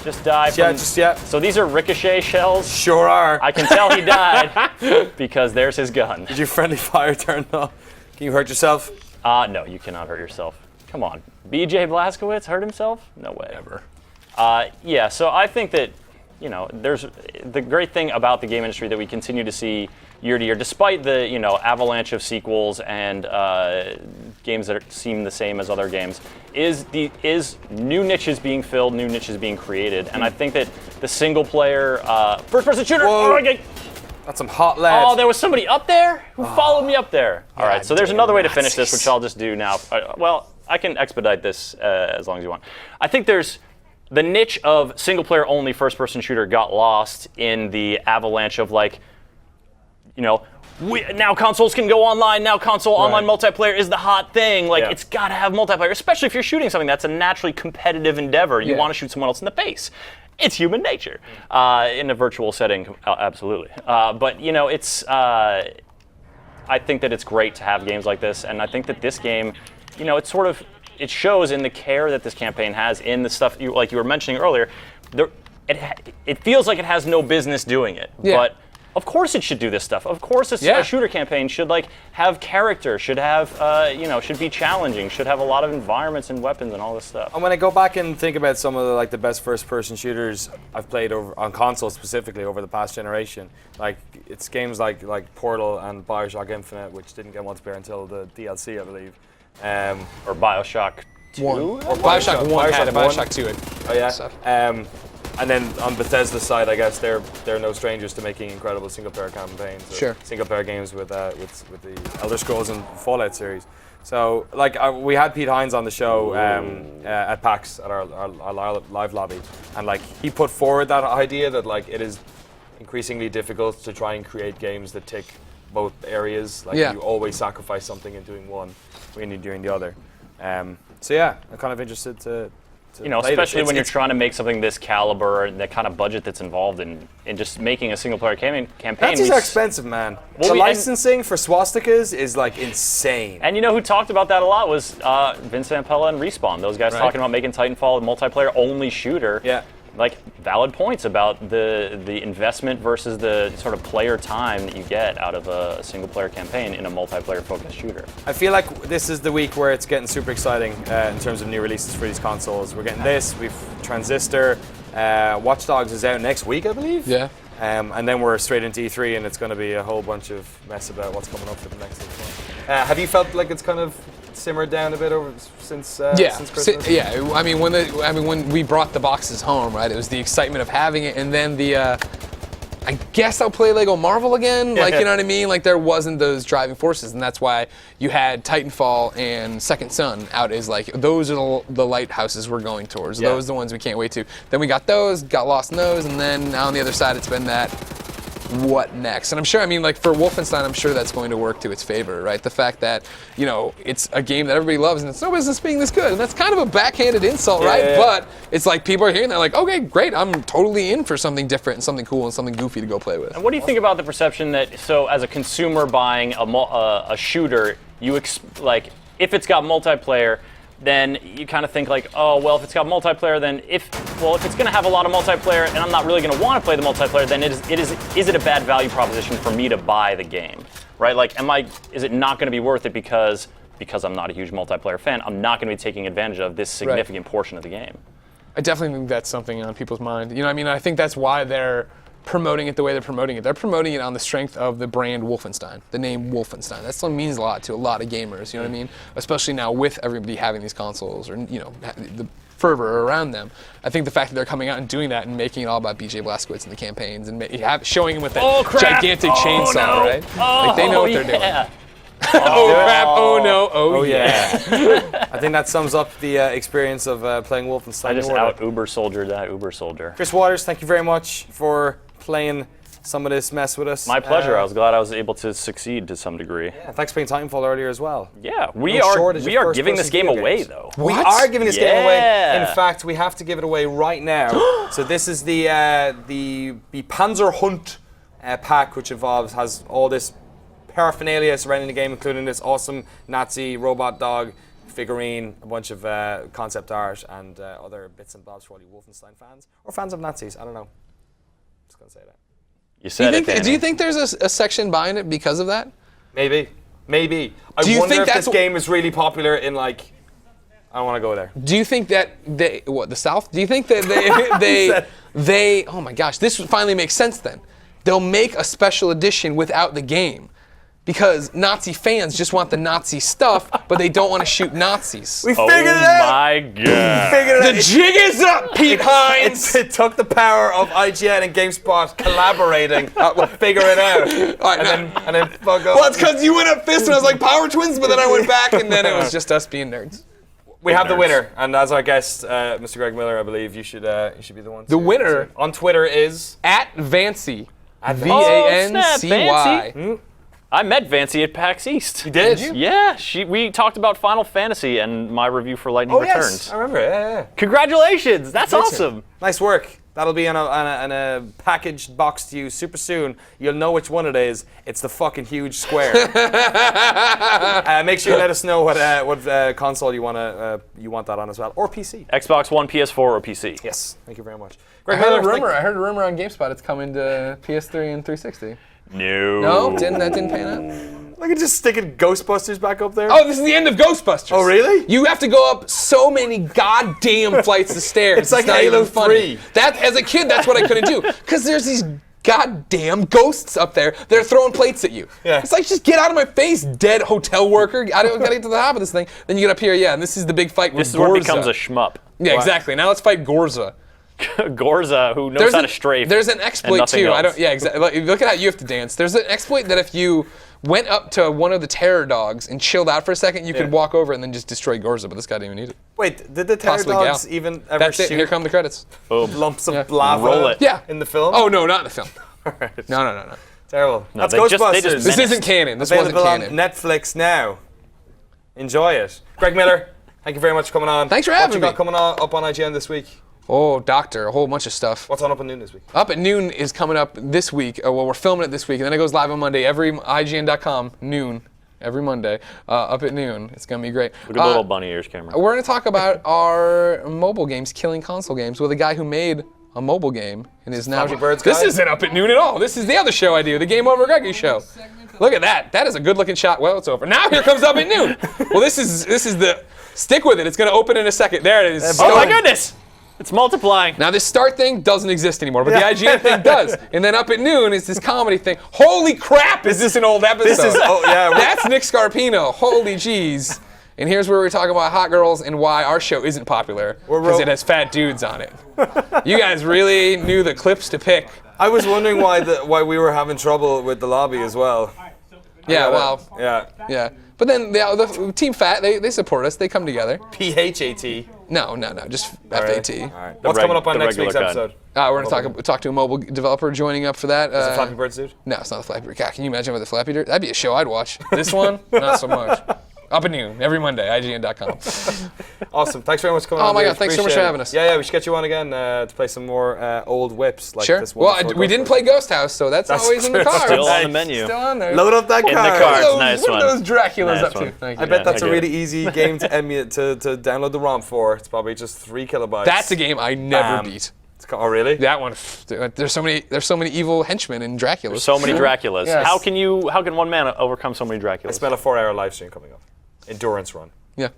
just died. So these are ricochet shells. Sure are. I can tell he died because there's his gun. Did your friendly fire turn off? Can you hurt yourself? No, you cannot hurt yourself. Come on. BJ Blazkowicz hurt himself? No way. Never. Yeah, so I think that, there's the great thing about the game industry that we continue to see year to year, despite the, avalanche of sequels and games that seem the same as other games, is new niches being filled, new niches being created. And I think that the single player first-person shooter. Whoa. Oh my God. That's some hot lead. Oh, there was somebody up there who followed me up there. All right, so there's another way to finish this, which I'll just do now. Well, I can expedite this as long as you want. I think there's the niche of single-player only first-person shooter got lost in the avalanche of now consoles can go online. Now console online multiplayer is the hot thing. It's got to have multiplayer, especially if you're shooting something that's a naturally competitive endeavor. You want to shoot someone else in the face. It's human nature in a virtual setting, absolutely. But it's. I think that it's great to have games like this, and I think that this game, it shows in the care that this campaign has in the stuff you were mentioning earlier. It feels like it has no business doing it, but. Of course it should do this stuff. Of course a shooter campaign should have character, should have should be challenging, should have a lot of environments and weapons and all this stuff. And when I go back and think about some of the best first-person shooters I've played on console specifically over the past generation, it's games like Portal and BioShock Infinite, which didn't get multiplayer until the DLC, I believe, or BioShock 2. Or BioShock 1 had it. BioShock 2 had Oh yeah. And then on Bethesda's side, I guess they're no strangers to making incredible single-player campaigns, single-player games with the Elder Scrolls and Fallout series. So, we had Pete Hines on the show at PAX at our live lobby, and he put forward that idea that it is increasingly difficult to try and create games that tick both areas. You always sacrifice something in doing one when you're doing the other. So yeah, I'm kind of interested to. Especially when you're trying to make something this caliber and the kind of budget that's involved in just making a single-player campaign. Nazis are expensive, man. The licensing for swastikas is insane. And who talked about that a lot was Vince Zampella and Respawn. Those guys talking about making Titanfall a multiplayer-only shooter. Yeah. Valid points about the investment versus the sort of player time that you get out of a single-player campaign in a multiplayer-focused shooter. I feel like this is the week where it's getting super exciting in terms of new releases for these consoles. We're getting this, we've Transistor, Watch Dogs is out next week, I believe. Yeah. And then we're straight into E3, and it's going to be a whole bunch of mess about what's coming up for the next 6 months. Have you felt like it's kind of simmered down a bit since Christmas? I mean, when we brought the boxes home, right? It was the excitement of having it, and then I guess I'll play Lego Marvel again. You know what I mean? There wasn't those driving forces, and that's why you had Titanfall and Second Son out as those are the lighthouses we're going towards. Those are the ones we can't wait to. Then we got those, got lost in those, and then now on the other side it's been that. What next? And I'm sure, for Wolfenstein, I'm sure that's going to work to its favor, right? The fact that, it's a game that everybody loves and it's no business being this good. And that's kind of a backhanded insult, right? Yeah. But it's people are hearing that, okay, great, I'm totally in for something different and something cool and something goofy to go play with. And what do you think about the perception that, as a consumer buying a shooter, if it's got multiplayer, then you kind of think if it's got multiplayer, then if it's going to have a lot of multiplayer and I'm not really going to want to play the multiplayer, then is it a bad value proposition for me to buy the game, right? Is it not going to be worth it because I'm not a huge multiplayer fan, I'm not going to be taking advantage of this significant portion of the game? I definitely think that's something on people's mind. I think that's why they're promoting it the way they're promoting it. They're promoting it on the strength of the brand Wolfenstein, the name Wolfenstein. That still means a lot to a lot of gamers, you know what I mean? Especially now with everybody having these consoles or, the fervor around them. I think the fact that they're coming out and doing that and making it all about BJ Blazkowicz and the campaigns and showing him with that gigantic chainsaw, right? They know what they're doing. Oh crap, oh no, oh yeah. I think that sums up the experience of playing Wolfenstein. I just out-Uber soldiered that Uber soldier. Chris Waters, thank you very much for playing some of this mess with us. My pleasure. I was glad I was able to succeed to some degree. Yeah, thanks for playing Titanfall earlier as well. Yeah, we are giving this game away though. We are giving this game away. In fact, we have to give it away right now. So this is the Panzer Hunt pack, which has all this paraphernalia surrounding the game, including this awesome Nazi robot dog figurine, a bunch of concept art, and other bits and bobs for all you Wolfenstein fans or fans of Nazis. I don't know. Just gonna say that. You said it. Do you think there's a section buying it because of that? Maybe. I wonder if this game is really popular in I I don't want to go there. Do you think that the South? Do you think that they oh my gosh, this finally makes sense then. They'll make a special edition without the game. Because Nazi fans just want the Nazi stuff, but they don't want to shoot Nazis. We figured it out! My God. The jig is up, Pete Hines! It took the power of IGN and GameSpot collaborating to figure it out. All right, And then fuck up. well, it's because you went up fist and I was like, Power Twins, but then I went back and then it was just us being nerds. We have the winner, and as our guest, Mr. Greg Miller, I believe you should be the one. The winner on Twitter is at Vancy. Vancy. VANCY. I met Vancy at PAX East. You did? Yeah, we talked about Final Fantasy and my review for Lightning Returns. Yes, I remember. Yeah. Congratulations, that's awesome. Nice work. That'll be on a packaged box to you super soon. You'll know which one it is. It's the fucking huge square. Make sure you let us know what console you want that on as well, or PC. Xbox One, PS4, or PC. Yes. Thank you very much. I heard a rumor on GameSpot. It's coming to PS3 and 360. No. No, that didn't pan out. Look at just sticking Ghostbusters back up there. Oh, this is the end of Ghostbusters. Oh, really? You have to go up so many goddamn flights of stairs. It's like not Halo even funny. 3. That, as a kid, that's what I couldn't do. Because there's these goddamn ghosts up there. They're throwing plates at you. Yeah. It's like, just get out of my face, dead hotel worker. I gotta get to the top of this thing. Then you get up here, and this is the big fight with This is Gorza. where it becomes a shmup. Yeah, exactly. Now let's fight Gorza. Gorza, who knows how to strafe. There's an exploit too. Exactly. Look at how you have to dance. There's an exploit that if you went up to one of the terror dogs and chilled out for a second, you could walk over and then just destroy Gorza, but this guy didn't even need it. Wait, did the terror dogs even ever That's it. shoot Here come the credits. lumps of lava Roll it. Yeah. in the film? Oh no, not in the film. Right. No. Terrible. No, That's they just Ghostbusters. This isn't canon. This wasn't Available on canon. Netflix now. Enjoy it. Greg Miller, thank you very much for coming on. Thanks for having What you me. got coming up on IGN this week? Oh, Doctor, a whole bunch of stuff. What's on Up at Noon this week? Up at Noon is coming up this week. Well, we're filming it this week, and then it goes live on Monday. Every IGN.com, noon, every Monday, up at noon. It's going to be great. Look at the little bunny ears camera. We're going to talk about our mobile games killing console games with a guy who made a mobile game and is now. Flappy Bird's This guy? isn't Up at Noon at all. This is the other show I do, the Game Over Greggy show. Look at that. That is a good looking shot. Well, it's over. Now here comes Up at Noon. Well, this is the. Stick with it. It's going to open in a second. There it is. Oh my goodness! It's multiplying. Now this start thing doesn't exist anymore, but the IGN thing does. And then Up at Noon is this comedy thing. Holy crap, is this an old episode? This is, That's Nick Scarpino. Holy jeez. And here's where we're talking about hot girls and why our show isn't popular, because it has fat dudes on it. You guys really knew the clips to pick. I was wondering why we were having trouble with the lobby as well. Yeah, well, Yeah. But then the Team Fat, they support us. They come together. PHAT. No, just FAT. All right. What's coming up on next week's episode? We're going to talk to a mobile developer joining up for that. Is it Flappy Bird dude? No, it's not the Flappy Bird. God, can you imagine with the Flappy Bird? That'd be a show I'd watch. This one, not so much. Up at Noon, every Monday, IGN.com. Awesome. Thanks very much for coming on. Oh my dude. God, thanks so much for having us. Yeah, we should get you on again to play some more old whips like Sure. this one. Well, we didn't play Ghost House, so that's always in the true. cards. Still on the menu. Still on there. Load up that In the card. cards. Nice what one. are those Draculas Nice up one. to? Thank you. I bet that's I a get really easy game to download the ROM for. It's probably just 3 kilobytes. That's a game I never beat. Oh really? That one. There's so many evil henchmen in Draculas. So many Draculas. Yes. How can one man overcome so many Draculas? I spent a 4-hour live stream coming up. Endurance run. Yeah.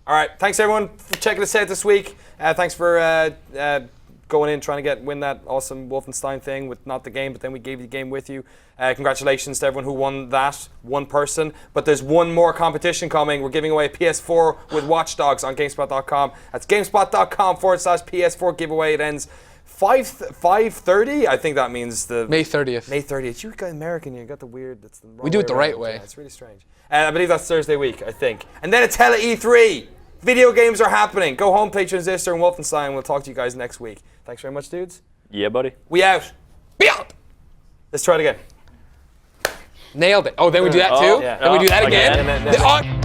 All right. Thanks everyone for checking us out this week. Thanks for going in trying to win that awesome Wolfenstein thing with not the game, but then we gave you the game with you. Congratulations to everyone who won that, one person. But there's one more competition coming. We're giving away a PS4 with Watch Dogs on GameSpot.com. That's GameSpot.com/PS4 giveaway. It ends 5:30. I think that means the May 30th. May 30th. You got American. You got the weird. That's the wrong We do it the right around. way. Yeah, it's really strange. I believe that's Thursday week. I think. And then it's hella E3. Video games are happening. Go home, play Transistor and Wolfenstein. We'll talk to you guys next week. Thanks very much, dudes. Yeah, buddy. We out. Be out. Let's try it again. Nailed it. Oh, then we do that too? Yeah. Then we do that again? Again.